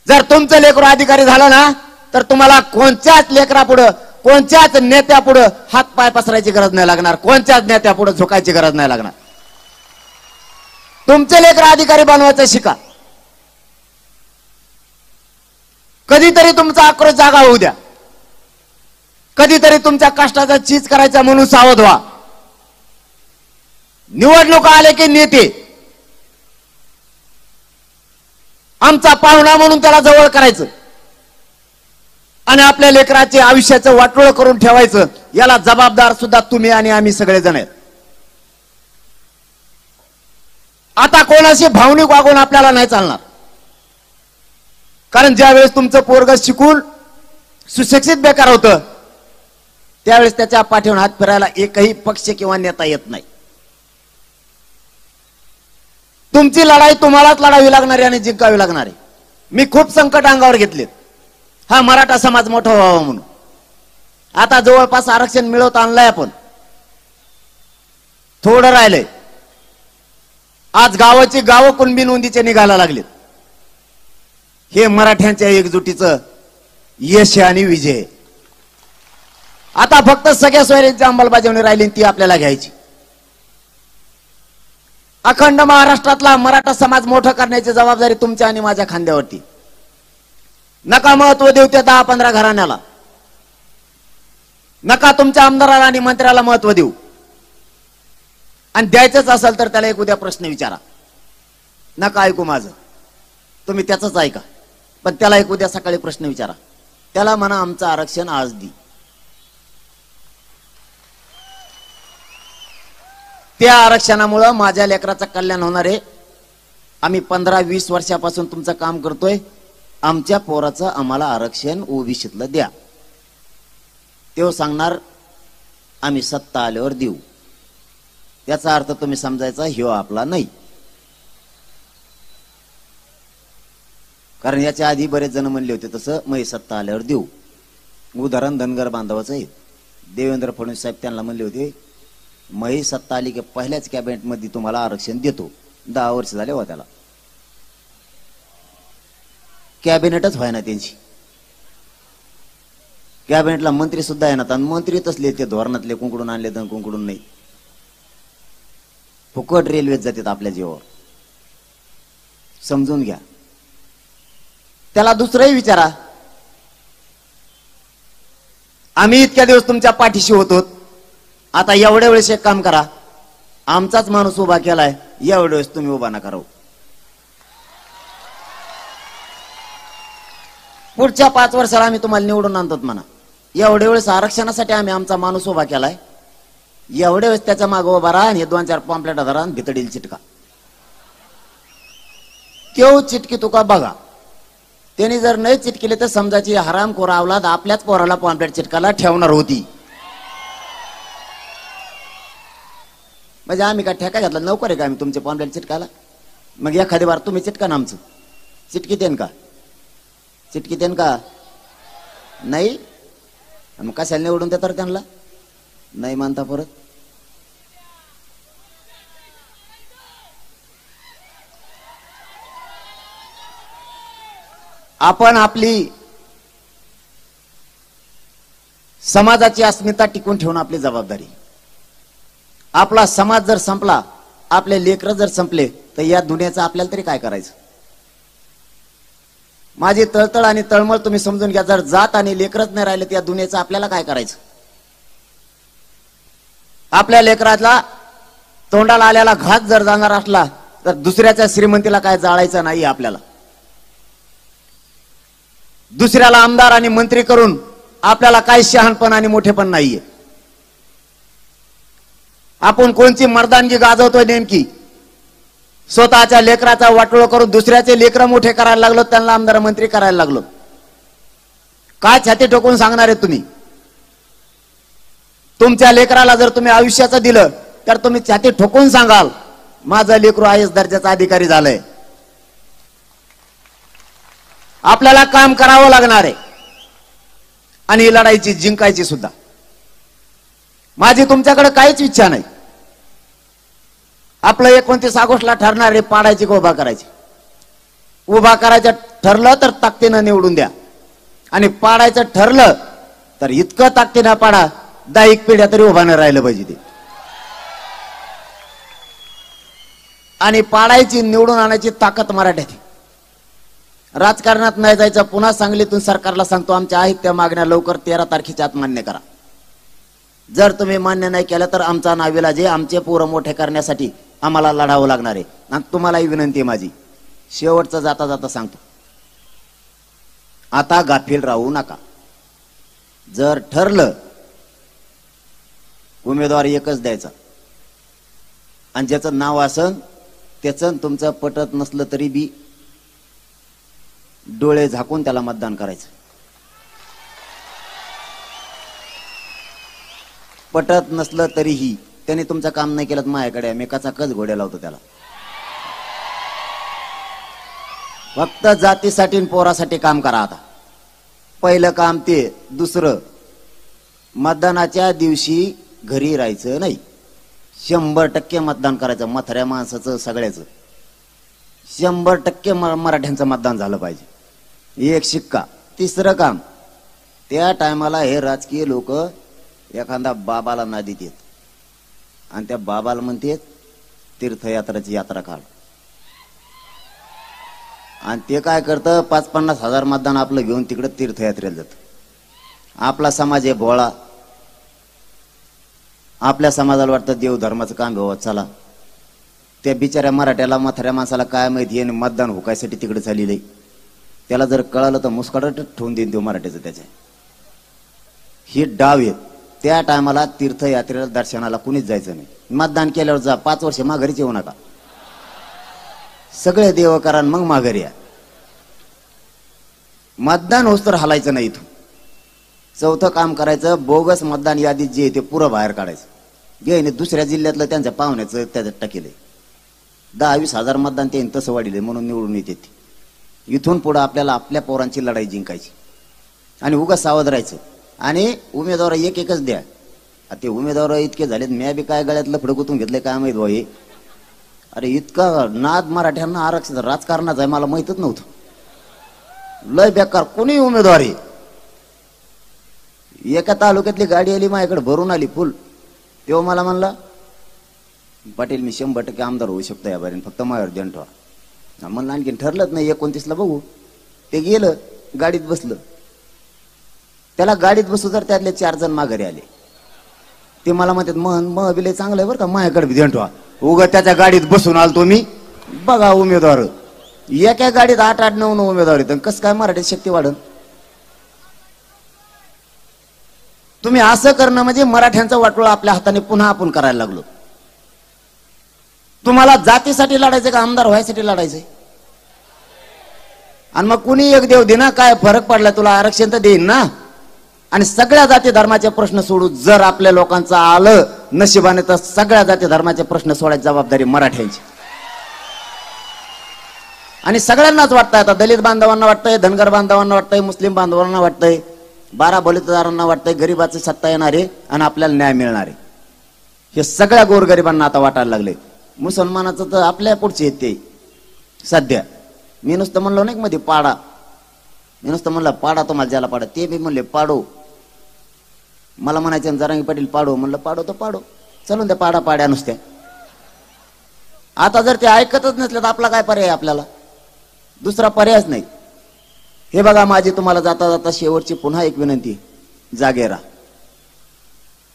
जर तुमचं लेकरू अधिकारी झालं ना तर तुम्हाला कोणत्याच लेकरापुढं कोणत्याच नेत्यापुढं हात पाय पसरायची गरज नाही लागणार, कोणत्याच नेत्यापुढं झुकायची गरज नाही लागणार. तुमचे लेकर अधिकारी बनवायचं शिका. कधीतरी तुमचा आक्रोश जागा होऊ द्या, कधीतरी तुमच्या कष्टाचा चीज करायचा म्हणून सावध व्हा. निवडणुका आले की नेते आमचा पाहुणा म्हणून त्याला जवळ करायचं आणि आपल्या लेकराचे आयुष्याचं वाटोळ करून ठेवायचं. याला जबाबदार सुद्धा तुम्ही आणि आम्ही सगळेजण आहेत. आता कोणाशी भावनिक वागून आपल्याला नाही चालणार. कारण ज्यावेळेस तुमचं पोरग शिकून सुशिक्षित बेकार होतं त्यावेळेस त्याच्या पाठीवर हात फिरायला एकही पक्ष किंवा नेता येत नाही. तुमची लढाई तुम्हालाच लढावी लागणार आहे आणि जिंकावी लागणार आहे. मी खूप संकट अंगावर घेतलेत हा मराठा समाज मोठा व्हावा म्हणून. आता जवळपास आरक्षण मिळवत आणलंय आपण, थोडं राहिलंय. आज गावाची गावं कुणबी नोंदीचे निघायला लागलेत. हे मराठ्यांच्या एकजुटीचं यश आणि विजय. आता फक्त सगळ्या सोयऱ्यांची अंमलबजावणी राहिली ती आपल्याला घ्यायची. अखंड महाराष्ट्रातला मराठा समाज मोठा करण्याची जबाबदारी तुमच्या आणि माझ्या खांद्यावरती. नका महत्व देऊ त्या 10-15 घराण्याला, नका तुमच्या आमदाराला आणि मंत्र्याला महत्व देऊ. आणि द्यायचंच असेल तर त्याला एक उद्या प्रश्न विचारा. नका ऐकू माझं, तुम्ही त्याचंच ऐका, पण त्याला एक उद्या सकाळी प्रश्न विचारा. त्याला म्हणा आमचं आरक्षण आज दी. त्या आरक्षणामुळे माझ्या लेकराचं कल्याण होणार आहे. आम्ही 15-20 वर्षापासून तुमचं काम करतोय. आमच्या पोराचं आम्हाला आरक्षण ओबीसीतलं द्या. तो सांगणार आम्ही सत्ता आल्यावर देऊ. याचा अर्थ तुम्ही समजायचा ह्यो आपला नाही. कारण याच्या आधी बरेच जण म्हणले होते तसं मै सत्ता आल्यावर देऊ. उदाहरण धनगर बांधवाचं आहे. देवेंद्र फडणवीस साहेब त्यांना म्हणले होते मै सत्ता आली की पहिल्याच कॅबिनेट मध्ये तुम्हाला आरक्षण देतो. 10 वर्ष झाले हो त्याला, कॅबिनेटच व्हायना त्यांची. कॅबिनेटला मंत्री सुद्धा येणार आणि मंत्री तसले ते धोरणातले कुंकडून आणले तर कुंकडून नाही. फुकट रेल्वेत जातात आपल्या जीवावर. समजून घ्या. त्याला दुसरंही विचारा. आम्ही इतक्या दिवस तुमच्या पाठीशी होतो, आता एवढ्या वेळेस एक काम करा, आमचाच माणूस उभा केलाय, एवढ्या वेळेस तुम्ही उभा नका राहू. पुढच्या 5 वर्षाला आम्ही तुम्हाला निवडून आणतो म्हणा. एवढ्या वेळेस आरक्षणासाठी आम्ही आमचा माणूस उभा केलाय, एवढ्या वेळेस त्याच्या मागे उभा राहा आणि 2-4 पॉम्पलेट धरा आणि भितडील चिटका. केव चिटकी तुका बघा. त्यांनी जर नाही चिटकेले तर समजायची हरामखोर अवलाद आपल्याच पोराला पॉम्पलेट चिटकाला ठेवणार होती. म्हणजे आम्ही काय ठेका घातला नोकर आहे का आम्ही तुमचे पॉम्पलेट चिटकाला? मग एखादी बार तुम्ही चिटका ना आमचं. चिटकी देन का? चिटकी देन का? नाही. मग कशाला निवडून देतात त्यांना? नाही मानता परत. आपण आपली समाजाची अस्मिता टिकून ठेवणं आपली जबाबदारी. आपला समाज जर संपला, आपले लेकरं जर संपले, तर या दुनियाचं आपल्याला तरी काय करायचं. माझी तळतळ आणि तळमळ तुम्ही समजून घ्या. जर जात आणि लेकरच नाही राहिले, तर या दुनियेचं आपल्याला काय करायचं. आपल्या लेकराला तोंडाला आलेला घात जर जाणार असला, तर दुसऱ्याच्या श्रीमंतीला काय जाळायचं नाही. आपल्याला दुसऱ्याला आमदार आणि मंत्री करून आपल्याला काय शहाणपण आणि मोठेपण नाहीये. आपण कोणची मर्दानगी गाजवतोय नेमकी. स्वतःच्या लेकराचा वाटोळ करून दुसऱ्याचे लेकर मोठे करायला लागलो, त्यांना आमदार मंत्री करायला लागलो. काय छाती ठोकून सांगणार आहे तुम्ही. तुमच्या लेकराला जर तुम्ही आयुष्याचं दिलं, तर तुम्ही छाती ठोकून सांगाल माझं लेकरू आयएस दर्जाचा अधिकारी झालंय. आपल्याला काम करावं लागणार आहे आणि ही लढाईची जिंकायची सुद्धा. माझी तुमच्याकडे काहीच इच्छा नाही. आपलं 29 ऑगस्टला ठरणारे पाडायची का उभा करायची. उभा करायचं ठरलं तर ताकदीनं निवडून द्या, आणि पाडायचं ठरलं तर इतकं ताकदीनं पाडा, 10 पिढ्या तरी उभा नाही राहिलं पाहिजे ते. आणि पाडायची, निवडून आणायची ताकद मराठ्याची. राजकारणात नाही जायचं. पुन्हा सांगलीतून सरकारला सांगतो, आमच्या आहेत त्या मागण्या लवकर 13 तारखेच्या आत मान्य करा. जर तुम्ही मान्य नाही केलं तर आमचा नाविलाज आहे. आमचे पोरं मोठे करण्यासाठी आम्हाला लढावं लागणार आहे. आणि तुम्हालाही विनंती आहे माझी, शेवटचं जाता जाता सांगतो, आता गाफील राहू नका. जर ठरलं उमेदवार एकच द्यायचा, आणि ज्याचं नाव असन त्याचं तुमचं पटत नसलं तरी बी डोळे झाकून त्याला मतदान करायचं. पटत नसलं तरीही त्याने तुमचं काम नाही केलं, माझ्याकडे मेकाचा कच घोड्या लावतो त्याला. फक्त जातीसाठी आणि पोरासाठी काम करा. आता पहिलं काम ते. दुसरं, मतदानाच्या दिवशी घरी राहायचं नाही. 100% मतदान करायचं. म्हाताऱ्या माणसाचं, सगळ्याचं 100% मराठ्यांचं मतदान झालं पाहिजे. एक शिक्का. तिसरं काम, त्या टायमाला हे राजकीय लोक एखादा बाबाला नादी देत आणि त्या बाबाला म्हणते तीर्थयात्राची यात्रा काढ, आणि ते काय करतं 5-50 हजार मतदान आपलं घेऊन तिकडे तीर्थयात्रेला जात. आपला समाज आहे भोळा. आपल्या समाजाला वाटतं देव धर्माचं काम व्हावं, चला. त्या बिचाऱ्या मराठ्याला, म्हाताऱ्या माणसाला काय माहिती आहे मतदान हुकायसाठी तिकडे चालले. त्याला जर कळालं तर मुस्काडत ठेवून देईन देव मराठ्याचं. त्याच्या ही डाव आहेत. त्या टायमाला तीर्थयात्रेला दर्शनाला कुणीच जायचं नाही. मतदान केल्यावर जा, 5 वर्ष माघारीच येऊ नका. सगळे देव करा मग माघारी या. मतदान होस तर हलायचं नाही इथून. चौथं काम करायचं, बोगस मतदान यादीत जे ते पुरं बाहेर काढायचं. गेने दुसऱ्या जिल्ह्यातलं त्यांच्या पाहुण्याचं त्याच्यात टाकेलंय. 10-20 हजार मतदान ते तसं वाढले म्हणून निवडून येते. इथून पुढे आपल्याला आपल्या पोरांची लढाई जिंकायची आणि उगाच सावध राहायचं. आणि उमेदवार एकच द्या. ते उमेदवार इतके झालेत, म्या बी काय गळ्यातलं फडकुतून घेतलंय काय माहित भाऊ. अरे इतका नाद मराठ्यांना आरक्षण राजकारणाचा आहे मला माहितच नव्हतं. लय बेकार कोणी उमेदवार आहे. एका तालुक्यातली गाडी आली माझ्याकडे भरून आली फुल. तेव्हा मला म्हणला, पाटील मी 100% आमदार होऊ शकतो या बारीने, फक्त माझ्यावर ध्यान ठेवा. म्हणलं आणखीन ठरलंच नाही, 29ला बघू. ते गेलं, गाडीत बसलं. त्याला गाडीत बसू तर त्यातले 4 जण माघारी आले. ते मला म्हणतात मग बिले चांगलं आहे बरं का, माझ्याकडे ध्यान ठेवा. उगा त्याच्या गाडीत बसून आलतो मी. बघा उमेदवार एका गाडीत 8-9 उमेदवार आहेत. कसं काय मराठी शक्ती वाढन. तुम्ही असं करणं म्हणजे मराठ्यांचा वाटोळा आपल्या हाताने पुन्हा आपण करायला लागलो. तुम्हाला जातीसाठी लढायचं का आमदार व्हायसाठी लढायचंय. आणि मग कुणी एक देव दे ना, काय फरक पडला तुला, आरक्षण तर देईन ना. आणि सगळ्या जाती धर्माचे प्रश्न सोडू. जर आपल्या लोकांचं आलं नशिबाने तर सगळ्या जाती धर्माचे प्रश्न सोडायची जबाबदारी मराठ्यांची. आणि सगळ्यांनाच वाटतंय, आता दलित बांधवांना वाटतंय, धनगर बांधवांना वाटतंय, मुस्लिम बांधवांना वाटतंय, 12 बलुतेदारांना वाटतंय गरीबाची सत्ता येणार आहे आणि आपल्याला न्याय मिळणार आहे. हे सगळ्या गोरगरिबांना आता वाटायला लागले. मुसलमानाचं तर आपल्या पुढचे आहेत ते सध्या. मी नुसतं म्हणलो नाही मध्ये पाडा, मी नुसतं म्हणलं पाडा तुम्हाला ज्याला पाडा, ते मी म्हणले पाडो. मला म्हणायचे जरांगी पाटील पाडो, म्हणलं पाडो तर पाडो, चलून त्या पाडा पाड्या नुसत्या. आता जर ते ऐकतच नसले तर आपला काय पर्याय, आपल्याला दुसरा पर्यायच नाही. हे बघा, माझी तुम्हाला जाता जाता शेवटची पुन्हा एक विनंती, जागे राहा.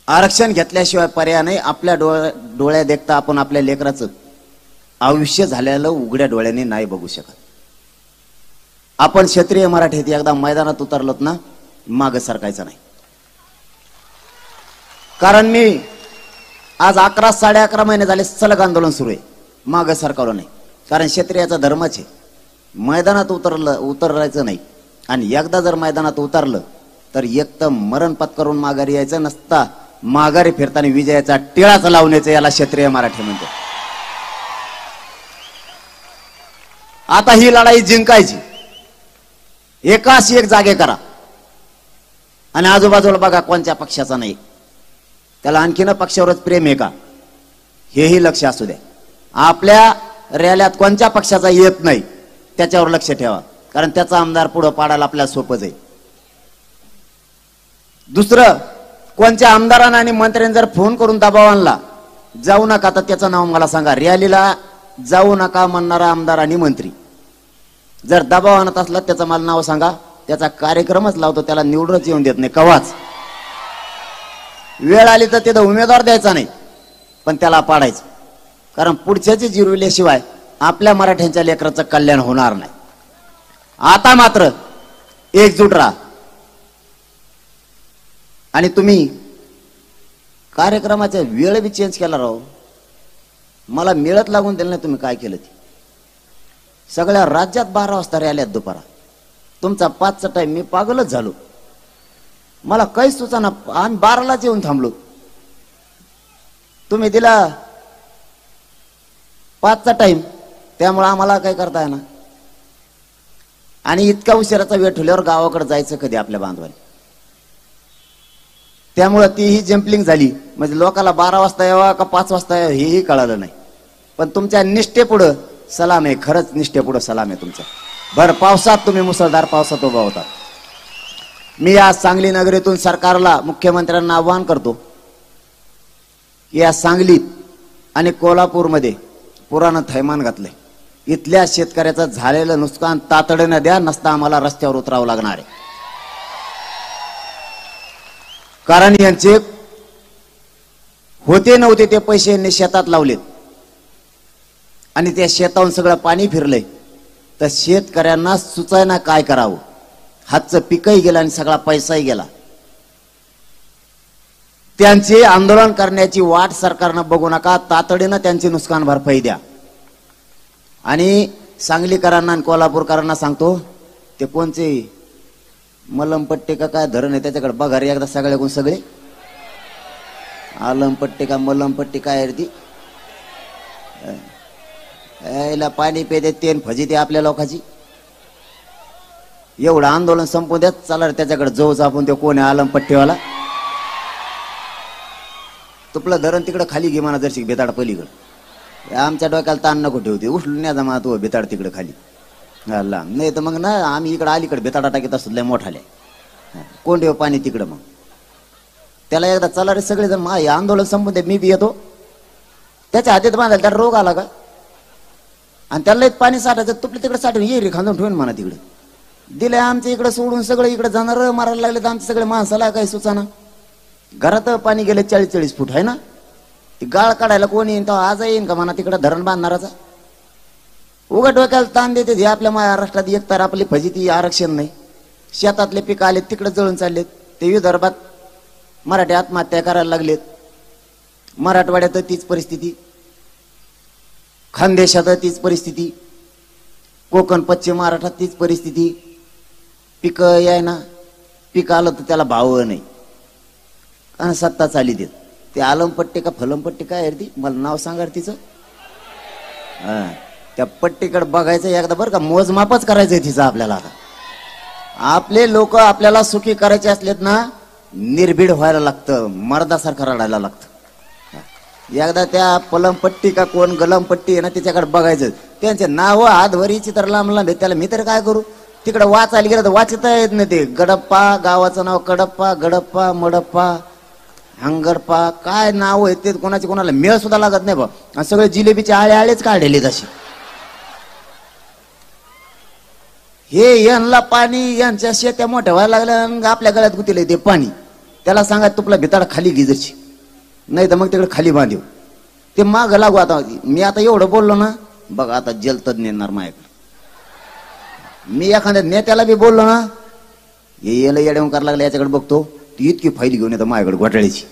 आरक्षण घेतल्याशिवाय पर्याय नाही. आपल्या डोळ्या देखता आपण आपल्या लेकराचं आयुष्य झालेलं उघड्या डोळ्याने नाही बघू शकत. आपण क्षत्रिय मराठीत एकदा मैदानात उतरलोत ना, मागं सरकायचं नाही. कारण मी आज 11 11.5 महिने झाले सलग आंदोलन सुरू आहे, मागं सरकारलं नाही. कारण क्षत्रियाचा धर्मच आहे, मैदानात उतरायचं नाही. आणि एकदा जर मैदानात उतरलं तर एक तर मरण पत्करून माघारी यायचं नसता, माघारी फिरताना विजयाचा टिळाच लावण्याचं, याला क्षत्रिय मराठी म्हणते. आता ही लढाई जिंकायची, एकाशी एक जागे करा. आणि आजूबाजूला बघा कोणत्या पक्षाचा नाही, त्याला आणखीन पक्षावरच प्रेम आहे का, हेही लक्ष असू द्या. आपल्या रॅल्यात कोणत्या पक्षाचा येत नाही त्याच्यावर लक्ष ठेवा, कारण त्याचा आमदार पुढे पाडायला आपल्याला सोपं जाईल. दुसरं, कोणत्या आमदारांना आणि मंत्र्यांनी जर फोन करून दबाव आणला, जाऊ नका, तर त्याचं नाव मला सांगा. रॅलीला जाऊ नका म्हणणारा आमदार आणि मंत्री जर दबाव आणत असला, त्याचं मला नाव सांगा. त्याचा कार्यक्रमच लावतो, त्याला निवडूनच येऊन देत नाही कवाच. वेळ आली तर तिथं उमेदवार द्यायचा नाही, पण त्याला पाडायचं. कारण पुढच्याची जिरविल्याशिवाय आपल्या मराठ्यांच्या लेकराचं कल्याण होणार नाही. आता मात्र एकजूट राहा. आणि तुम्ही कार्यक्रमाच्या वेळ बी चेंज केला राहो, मला मिळत लागून दिलं नाही. तुम्ही काय केलं ते, सगळ्या राज्यात 12 वाजता रॅल्यात दुपारा, तुमचा 5चा टाइम. मी पागलच झालो, मला काहीच सुचाना. आम्ही 12लाच येऊन थांबलो, तुम्ही दिला 5चा टाइम, त्यामुळे आम्हाला काय करता येणार. आणि इतका उशिराचा वेळ ठेवल्यावर गावाकडे जायचं कधी आपल्या बांधवाने. त्यामुळे तीही जम्पलिंग झाली, म्हणजे लोकाला 12 वाजता यावा का 5 वाजता यावं हेही कळालं नाही. पण तुमच्या निष्ठेपुढं सलाम आहे, खरंच निष्ठेपुढं सलाम आहे तुमचा. भर पावसात तुम्ही मुसळधार पावसात उभा होता. मी आज सांगली नगरीतून सरकारला, मुख्यमंत्र्यांना आवाहन करतो, या सांगलीत आणि कोल्हापूरमध्ये पुरानं थैमान घातलंय. इथल्या शेतकऱ्याचं झालेलं नुकसान तातडीनं द्या, नसता आम्हाला रस्त्यावर उतरावं लागणार आहे. कारण यांचे होते नव्हते ते पैसे यांनी शेतात लावलेत, आणि त्या शेतावरून सगळं पाणी फिरलंय. तर शेतकऱ्यांना सुचायना काय करावं, हातचं पिकही गेलं आणि सगळा पैसाही गेला. त्यांचे आंदोलन करण्याची वाट सरकारनं बघू नका, तातडीनं त्यांची नुकसान भरपाई द्या. आणि सांगलीकरांना आणि कोल्हापूरकरांना सांगतो, ते कोणचे मलमपट्टी का काय धरण आहे त्याच्याकडे बघा रे एकदा, सगळ्याकडून सगळे. आलमपट्टी का मलमपट्टी काय आहे ती, याला पाणी पेदे तेन फजिते आपल्या लोकांची. एवढं आंदोलन संपवून द्या, चला रे त्याच्याकडे जाऊच आपण. ते कोण आहे आलमपट्टीवाला, तुपलं धरण तिकडे खाली घे म्हणा, जरशी बेताड पलीकडे. आमच्या डोक्याला ताण नको ठेवते, उठलून न्या जमा तो बेताड तिकडे खाली. नाही तर मग ना आम्ही इकडे अलीकडे बेताडा टाकीत असतो लय मोठाले, कोण ठेव पाणी तिकडं. मग त्याला एकदा चला रे सगळे जण, आंदोलन संपवून दे, मी बी येतो. त्याच्या हातात बांधायला त्याला रोग आला का, आणि त्याला एक पाणी साठायचं, तुपलं तिकडे साठवून ये रे खांदून ठेवून म्हणा तिकडे. दिले आमच्या इकडे सोडून सगळे इकडे जाणार मारायला लागले. तर आमचे सगळे माणसाला काही सुचाना. घरात पाणी गेले 40-40 फूट आहे ना, ती गाळ काढायला कोणी येईन, तेव्हा आज येईन का म्हणा तिकडे धरण बांधणाराचा. उघड डोक्याला ताण देते. हे आपल्या महाराष्ट्रात एकतर आपली फजिती, आरक्षण नाही, शेतातले पिकं आलेत तिकडे जळून चाललेत. ते विदर्भात मराठी आत्महत्या करायला लागलेत, मराठवाड्यात तीच परिस्थिती, खानदेशात तीच परिस्थिती, कोकण पश्चिम महाराष्ट्रात तीच परिस्थिती. पिकं याय ना, पिकं आलं तर त्याला भाव नाही, आणि सत्ता चाली देत. ते आलमपट्टी का फलमपट्टी काय आहे ती, मला नाव सांगा तिचं. त्या पट्टीकडे बघायचं एकदा बरं का, मोजमापच करायचंय तिचं आपल्याला. आता आपले लोक आपल्याला सुखी करायचे असलेत ना, निर्भीड व्हायला लागतं, मर्दासारखं रडायला लागतं. एकदा त्या पलमपट्टी का कोण गलमपट्टी आहे ना, त्याच्याकडे बघायचं. त्यांचे नाव हातभरीची तर लांब लांब, त्याला मी तर काय करू. तिकडे वाचायला गेलं तर वाचता येत नाही ते. गडप्पा, गावाचं नाव कडप्पा, गडप्पा, मडप्पा, हंगरपा, काय नाव आहे ते कोणाचे कोणाला मेळ सुद्धा लागत नाही बा. आणि सगळे जिलेबीचे आळे आळेच काढलेले तसे. हे यांना पाणी, यांच्या शेत्या मोठ्या व्हायला लागल्या, आपल्या गळ्यात गुतीले ते पाणी. त्याला सांगा तुपला भिताड खाली गिजरची, नाही तर मग तिकडे खाली बांधव. ते माग लागू. आता मी आता एवढं बोललो ना, बघा आता जलतज्ञ येणार माझ्याकडे. मी एखाद्या नेत्याला बी बोललो ना, हे याला येड्यावून करायला लागलं, याच्याकडे बघतो ती इतकी फाईल घेऊन येतं माझ्याकडे घोटाळ्याची.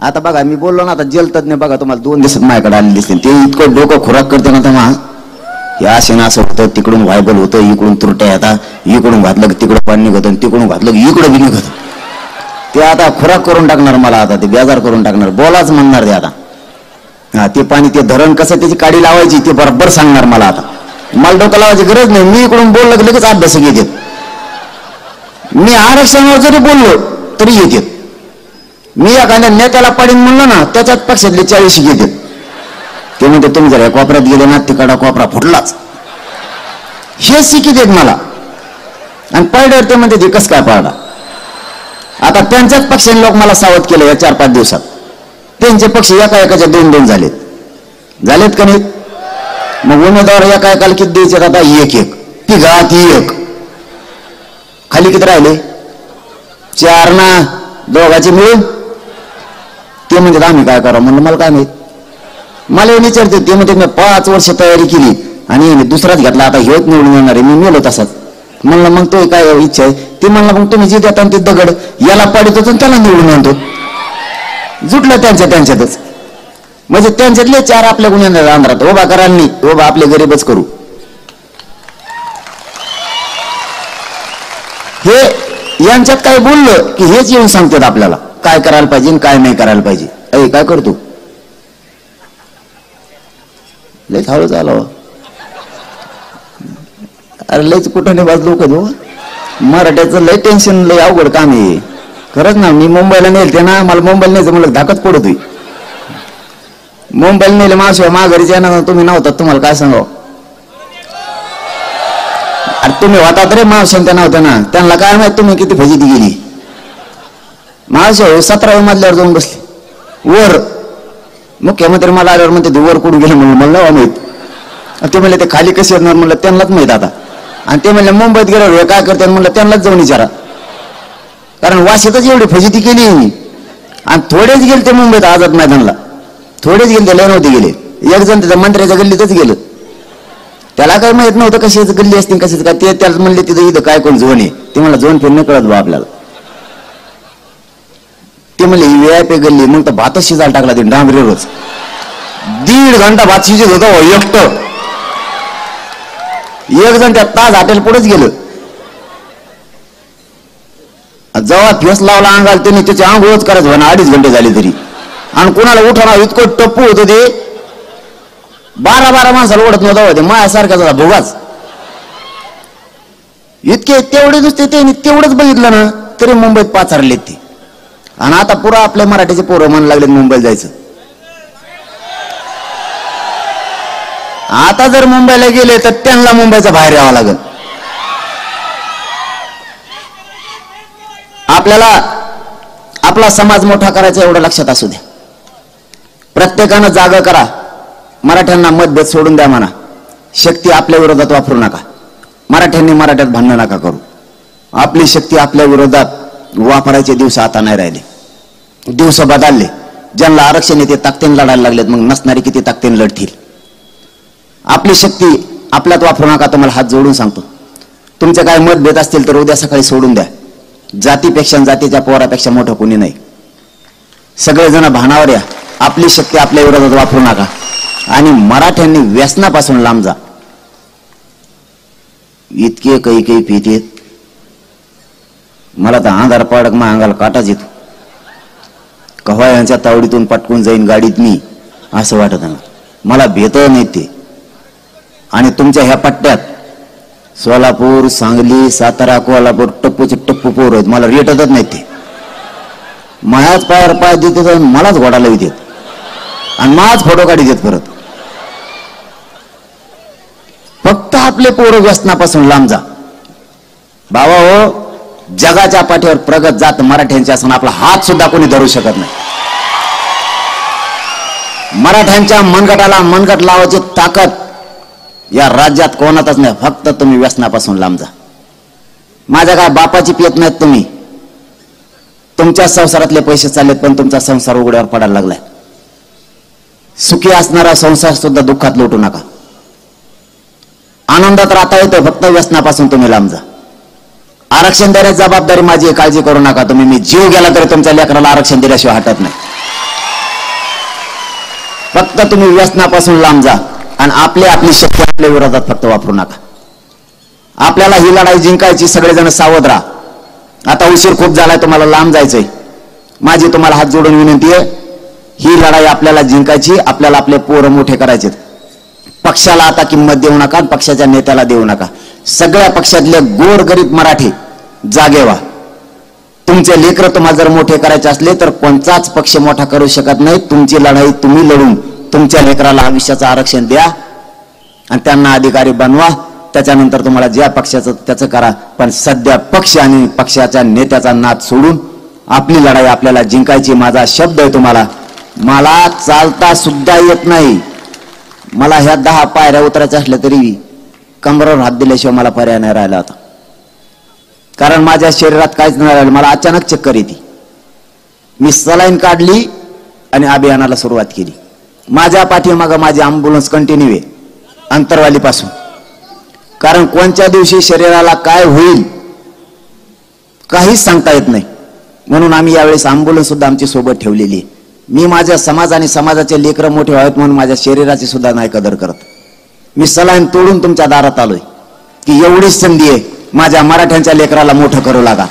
आता बघा मी बोललो ना, आता जलतज्ञ बघा तुम्हाला 2 दिवसात माझ्याकडे आले दिसतील. ते इतकं डोकं खुराक करते ना तेव्हा, हे असे ना असं होतं, तिकडून व्हायबल होतं, इकडून तुरट्या येतात, इकडून घातलं की तिकडं पाणी निघत, तिकडून घातलं की इकडं बी निघत. ते आता खुराक करून टाकणार मला, आता ते बेजार करून टाकणार, बोलाच म्हणणार ते आता. हा ते पाणी, ते धरण कसं त्याची काडी लावायची ते बरोबर सांगणार मला. आता मला डोकं लावायची गरज नाही, मी इकडून बोललं की लगेच अभ्यास घेतात. मी आरक्षणावर जरी बोललो तरी येतात. मी एखाद्या नेत्याला पाडीन म्हणलं ना, त्याच्यात पक्षातले 40 घेतात. ते म्हणते तुम्ही जर कोपऱ्यात गेले ना, तिकडा कोपरा फुटलाच, हे शिकित आहेत मला. आणि पायड्यावर ते म्हणते ते कस काय पाडा. आता त्यांच्याच पक्षाने लोक मला सावध केलं या 4-5 दिवसात. त्यांचे पक्ष एका एकाच्या 2-2 झालेत का नाहीत? मग उमेदवार एका एकाला किती द्यायचे आता? 1-1, तिघात 1. खाली किती राहिले? 4 ना, दोघांचे मिळून. ते म्हणतात आम्ही काय करावं. म्हणलं मला काय माहित. मला विचारते ते म्हणते मी 5 वर्ष तयारी केली आणि दुसराच घेतला, आता हेच निवडून येणार आहे, मी मेलो तसाच. म्हणलं मग तो काय इच्छा आहे? ते म्हणलं मग तुम्ही जे देता ते दगड याला पाडत होतो त्याला निवडून आणतो. जुटलं त्यांच्यातच. म्हणजे त्यांच्यातले 4 आपल्या गुन्ह्यात आंध्रात उभा करायला, उभा आपले गरीबच करू. हे यांच्यात काय बोललं की हेच येऊन सांगतात आपल्याला काय करायला पाहिजे काय नाही करायला पाहिजे. अरे काय करतो लय हळू चालव. अरे लयच कुठं नाही बाजू लोक. मराठ्याचं लय टेन्शन, लय अवघड काम आहे खरंच ना. मी मुंबईला नेलते ना, मला मुंबईला न्यायचं मला धाकच पडत होई. मुंबईला नेले मावशी माघारीच्या ना, तुम्ही नव्हतात, तुम्हाला काय सांगावं. अरे तुम्ही होतात रे मावशी, त्या नव्हत्या ना, त्यांना काय माहित तुम्ही किती फजिती गेली. मावशी 17व्या मजल्यावर जाऊन बसली वर. मुख्यमंत्री मला आल्यावर म्हणते ते वर कुठून गेले म्हणून मला माहित. ते म्हणले ते खाली कसे येणार म्हणलं त्यांनाच माहित आता. आणि ते म्हणले मुंबईत गेल्यावर हे काय करते म्हणलं त्यांनाच जाऊन विचारा. कारण वाशीतच एवढी फजिती केली. आणि थोडेच गेले ते मुंबईत आझाद मैदानला, थोडेच गेले, ते लय नव्हते गेले. एक जण त्याच्या मंत्र्याच्या गल्लीतच गेलं. त्याला काय माहित नव्हतं कशाच गल्ली असतील कशाच काय. ते त्याला म्हणले तिथं इथं काय कोण झोन आहे. ते मला झोन फिरून नाही कळत बा आपल्याला. ते म्हणले ही VIP गल्ली. मग तर भातच शिजायला टाकला ते डांबरे रोज. 1.5 घंटा भात शिजत होता एकटं. एक जण त्या ताज हॉटेल पुढेच गेलं. जेव्हा फेस लावला अंगाला त्यांनी त्याची आंघोळच करायचं म्हणा 2.5 घंटे झाले तरी. आणि कोणाला उठाना इतकं टप्पू होतं ते. 12 माणसाला ओढत नव्हतं ते माझ्यासारख्याचा भोगाच. इतके तेवढे नुसते ते तेवढंच बघितलं ना तरी मुंबईत पाचारलेत ते. आणि आता पुरा आपल्या मराठीचे पोरं म्हणायला लागलेत मुंबईला जायचं. आता जर मुंबईला गेले तर त्यांना मुंबईच्या बाहेर यावं लागेल. आपल्याला आपला समाज मोठा करायचा एवढं लक्षात असू द्या. प्रत्येकानं जागा करा. मराठ्यांना मतभेद सोडून द्या म्हणा. शक्ती आपल्या विरोधात वापरू नका. मराठ्यांनी मराठ्यात भांडण नका करू. आपली शक्ती आपल्या विरोधात वापरायचे दिवस आता नाही राहिले. दिवस बदलले. ज्यांना आरक्षण येते ताकदीने लढायला लागलेत, मग नसणारे किती ताकदीने लढतील. आपली शक्ती आपल्यात वापरू नका. तुम्हाला हात जोडून सांगतो. तुमचे काय मतभेद असतील तर उद्या सकाळी सोडून द्या. जातीपेक्षा जातीच्या पोरापेक्षा मोठं कोणी नाही. सगळेजण भानावर या. आपली शक्ती आपल्या विरोधात वापरू नका. आणि मराठ्यांनी व्यसनापासून लांब जा. इतके काही पितेत मला तर अंधार पाडक मा अंगाला काटाच येतो. कव्हा यांच्या तावडीतून पटकून जाईन गाडीत मी असं वाटत ना. मला भेट नाही ते. आणि तुमच्या ह्या पट्ट्यात सोलापूर सांगली सातारा कोल्हापूर टप्पूचे टप्पू पोर आहेत. मला रेटतच नाहीत ते. मायाच पायावर पाय देतात मलाच घोडाला येतात आणि माझ फोटो काढी देत परत. फक्त आपले पोरं व्यसनापासून लांब जा. बाबा हो, जगाच्या पाठीवर प्रगत जात मराठ्यांच्या असून आपला हात सुद्धा कोणी धरू शकत नाही. मराठ्यांच्या मनगटाला मनगट लावायची ताकद या राज्यात कोणातच नाही. फक्त तुम्ही व्यसनापासून लांब जा. माझ्या काय बापाची पियत नाहीत तुम्ही. तुमच्या संसारातले पैसे चाललेत पण तुमचा संसार उघड्यावर पडायला लागलाय. सुखी असणारा संसार सुद्धा दुःखात लोटू नका. आनंदात राहता येतं, फक्त व्यसनापासून तुम्ही लांब जा. आरक्षण देण्याची जबाबदारी माझी, काळजी करू नका तुम्ही. मी जीव गेला तरी तुमच्या लेकराला आरक्षण दिल्याशिवाय हटत नाही. फक्त तुम्ही व्यसनापासून लांब जा आणि आपली शक्ती आपल्या विरोधात फक्त वापरू नका. आपल्याला ही लढाई जिंकायची. सगळेजण सावध राहा. आता उशीर खूप झालाय, तुम्हाला लांब जायचंय. माझी तुम्हाला हात जोडून विनंती आहे, ही लढाई आपल्याला जिंकायची. आपल्याला आपले पोरं मोठे करायचे. पक्षाला आता किंमत देऊ नका, पक्षाच्या नेत्याला देऊ नका. सगळ्या पक्षातले गोरगरीब मराठी जागे व्हा. तुमचे लेकर तुम्हाला जर मोठे करायचे असले तर कोणताच पक्ष मोठा करू शकत नाही. तुमची लढाई तुम्ही लढून तुमच्या लेकराला आयुष्याचं आरक्षण द्या आणि त्यांना अधिकारी बनवा. त्याच्यानंतर तुम्हाला ज्या पक्षाचं त्याचं करा. पण सध्या पक्ष आणि पक्षाच्या नेत्याचा नाद सोडून आपली लढाई आपल्याला जिंकायची. माझा शब्द आहे तुम्हाला. मला चालता सुद्धा येत नाही. मला ह्या 10 पायऱ्या उतरायच्या असल्या तरी कमरेवर हात दिल्याशिवाय मला पर्याय नाही राहिला होता. कारण माझ्या शरीरात काहीच नाही राहिलं. मला अचानक चक्कर येते. मी सलाईन काढली आणि अभियानाला सुरुवात केली. माझ्या पाठीमागं माझी अँब्युलन्स कंटिन्यू आहे अंतरवालीपासून. कारण कोणत्या दिवशी शरीराला काय होईल काहीच सांगता येत नाही. म्हणून आम्ही यावेळेस अँब्युलन्स सुद्धा आमची सोबत ठेवलेली आहे. मी माझ्या समाज आणि समाजाचे लेकरं मोठे व्हावेत म्हणून माझ्या शरीराची सुद्धा नाही कदर करत. मी सलाईन तोडून तुमच्या दारात आलोय की एवढीच संधी आहे, माझ्या मराठ्यांच्या लेकराला मोठं करू लागा.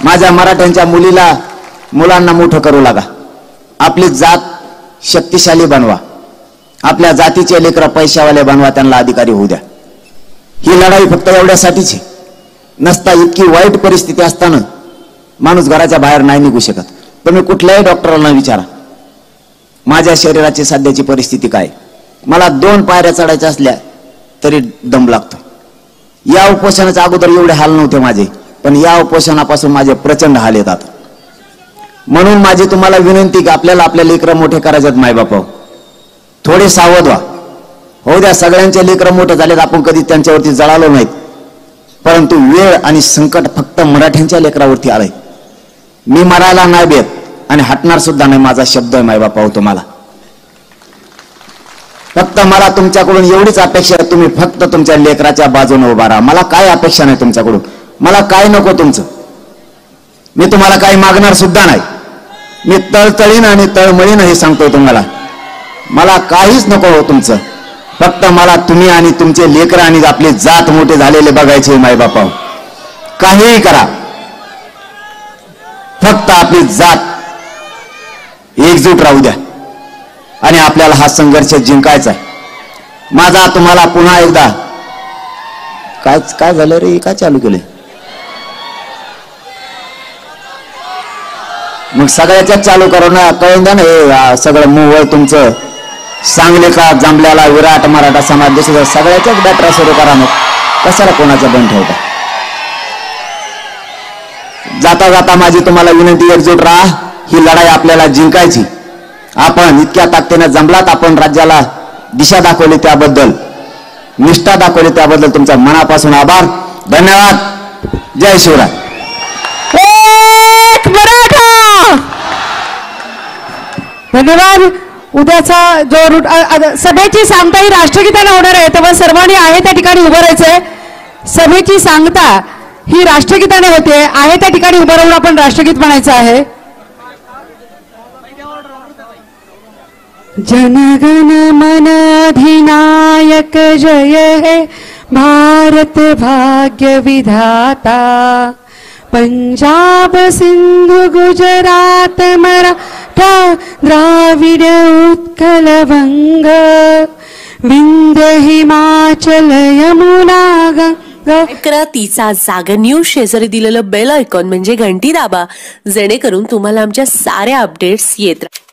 माझ्या मराठ्यांच्या मुलांना मोठं करू लागा. आपली जात शक्तिशाली बनवा. आपल्या जातीचे लेकरं पैशावाले बनवा. त्यांना अधिकारी होऊ द्या. ही लढाई फक्त एवढ्यासाठीच आहे. नसता इतकी वाईट परिस्थिती असताना माणूस घराच्या बाहेर नाही निघू शकत. तुम्ही कुठल्याही डॉक्टरांना विचारा माझ्या शरीराची सध्याची परिस्थिती काय. मला 2 पायऱ्या चढायच्या असल्या तरी दम लागतो. या उपोषणाच्या अगोदर एवढे हाल नव्हते माझे, पण या उपोषणापासून माझे प्रचंड हाल येतात. म्हणून माझी तुम्हाला विनंती की आपल्याला आपल्या लेकरं मोठे करायचे मायबाप. थोडे सावध व्हा. हो द्या, सगळ्यांचे लेकरं मोठे झालेत. आपण कधी त्यांच्यावरती जळालो नाहीत. परंतु वेळ आणि संकट फक्त मराठ्यांच्या लेकरावरती आलंय. मी मरायला नाही बेत आणि हटणार सुद्धा नाही. माझा शब्द आहे मायबापा तुम्हाला. फक्त मला तुमच्याकडून एवढीच अपेक्षा आहे, तुम्ही फक्त तुमच्या लेकराच्या बाजूने उभा राहा. मला काय अपेक्षा नाही तुमच्याकडून. मला काय नको तुमचं. मी तुम्हाला काही मागणार सुद्धा नाही. मी तळतळीन आणि तळमळीन हे सांगतोय तुम्हाला. मला काहीच नको हो तुमचं. फक्त मला तुम्ही आणि तुमचे लेकर आणि आपली जात मोठे झालेले बघायचे मायबापा. काहीही करा, फक्त आपली जात एकजूट राहू द्या आणि आपल्याला हा संघर्ष जिंकायचा आहे. माझा तुम्हाला पुन्हा एकदा काय झालं रे, काय चालू केलंय मग सगळ्याच्याच चालू करू ना. कळून द्या ना हे सगळं मूळ तुमचं. सांगले का जमल्याला विराट मराठा समाज दिसत सगळ्याच्याच बॅटऱ्या सुरू करा. मग कशाला कोणाचा बंद ठेवता. जाता जाता माझी तुम्हाला विनंती, एकजूट राहा. ही लढाई आपल्याला जिंकायची. आपण इतक्या ताकदीने जमलात. आपण राज्याला दिशा दाखवली त्याबद्दल, निष्ठा दाखवली त्याबद्दल तुमचा मनापासून आभार. धन्यवाद. जय शिवराय. एक मराठा. धन्यवाद. उद्याचा जो रूट सभेची सांगता ही राष्ट्रगीताने होणार आहे, तेव्हा सर्वांनी आहे त्या ठिकाणी उभं राहायचंय. सभेची सांगता ही राष्ट्रगीताने होते. आहे त्या ठिकाणी उभं राहून आपण राष्ट्रगीत म्हणायचं आहे. जनगण मन अधिनायक जय हे भारत भाग्य विधाता. पंजाब सिंधु गुजरात मराठा द्राविड उत्कल वंग विंध्य हिमाचल यमुना गंगा. करा तिचा जागर न्यूज. शेजारी दिलेलं बेल आयकॉन म्हणजे घंटी दाबा, जेणेकरून तुम्हाला आमच्या साऱ्या अपडेट्स येत राहतील.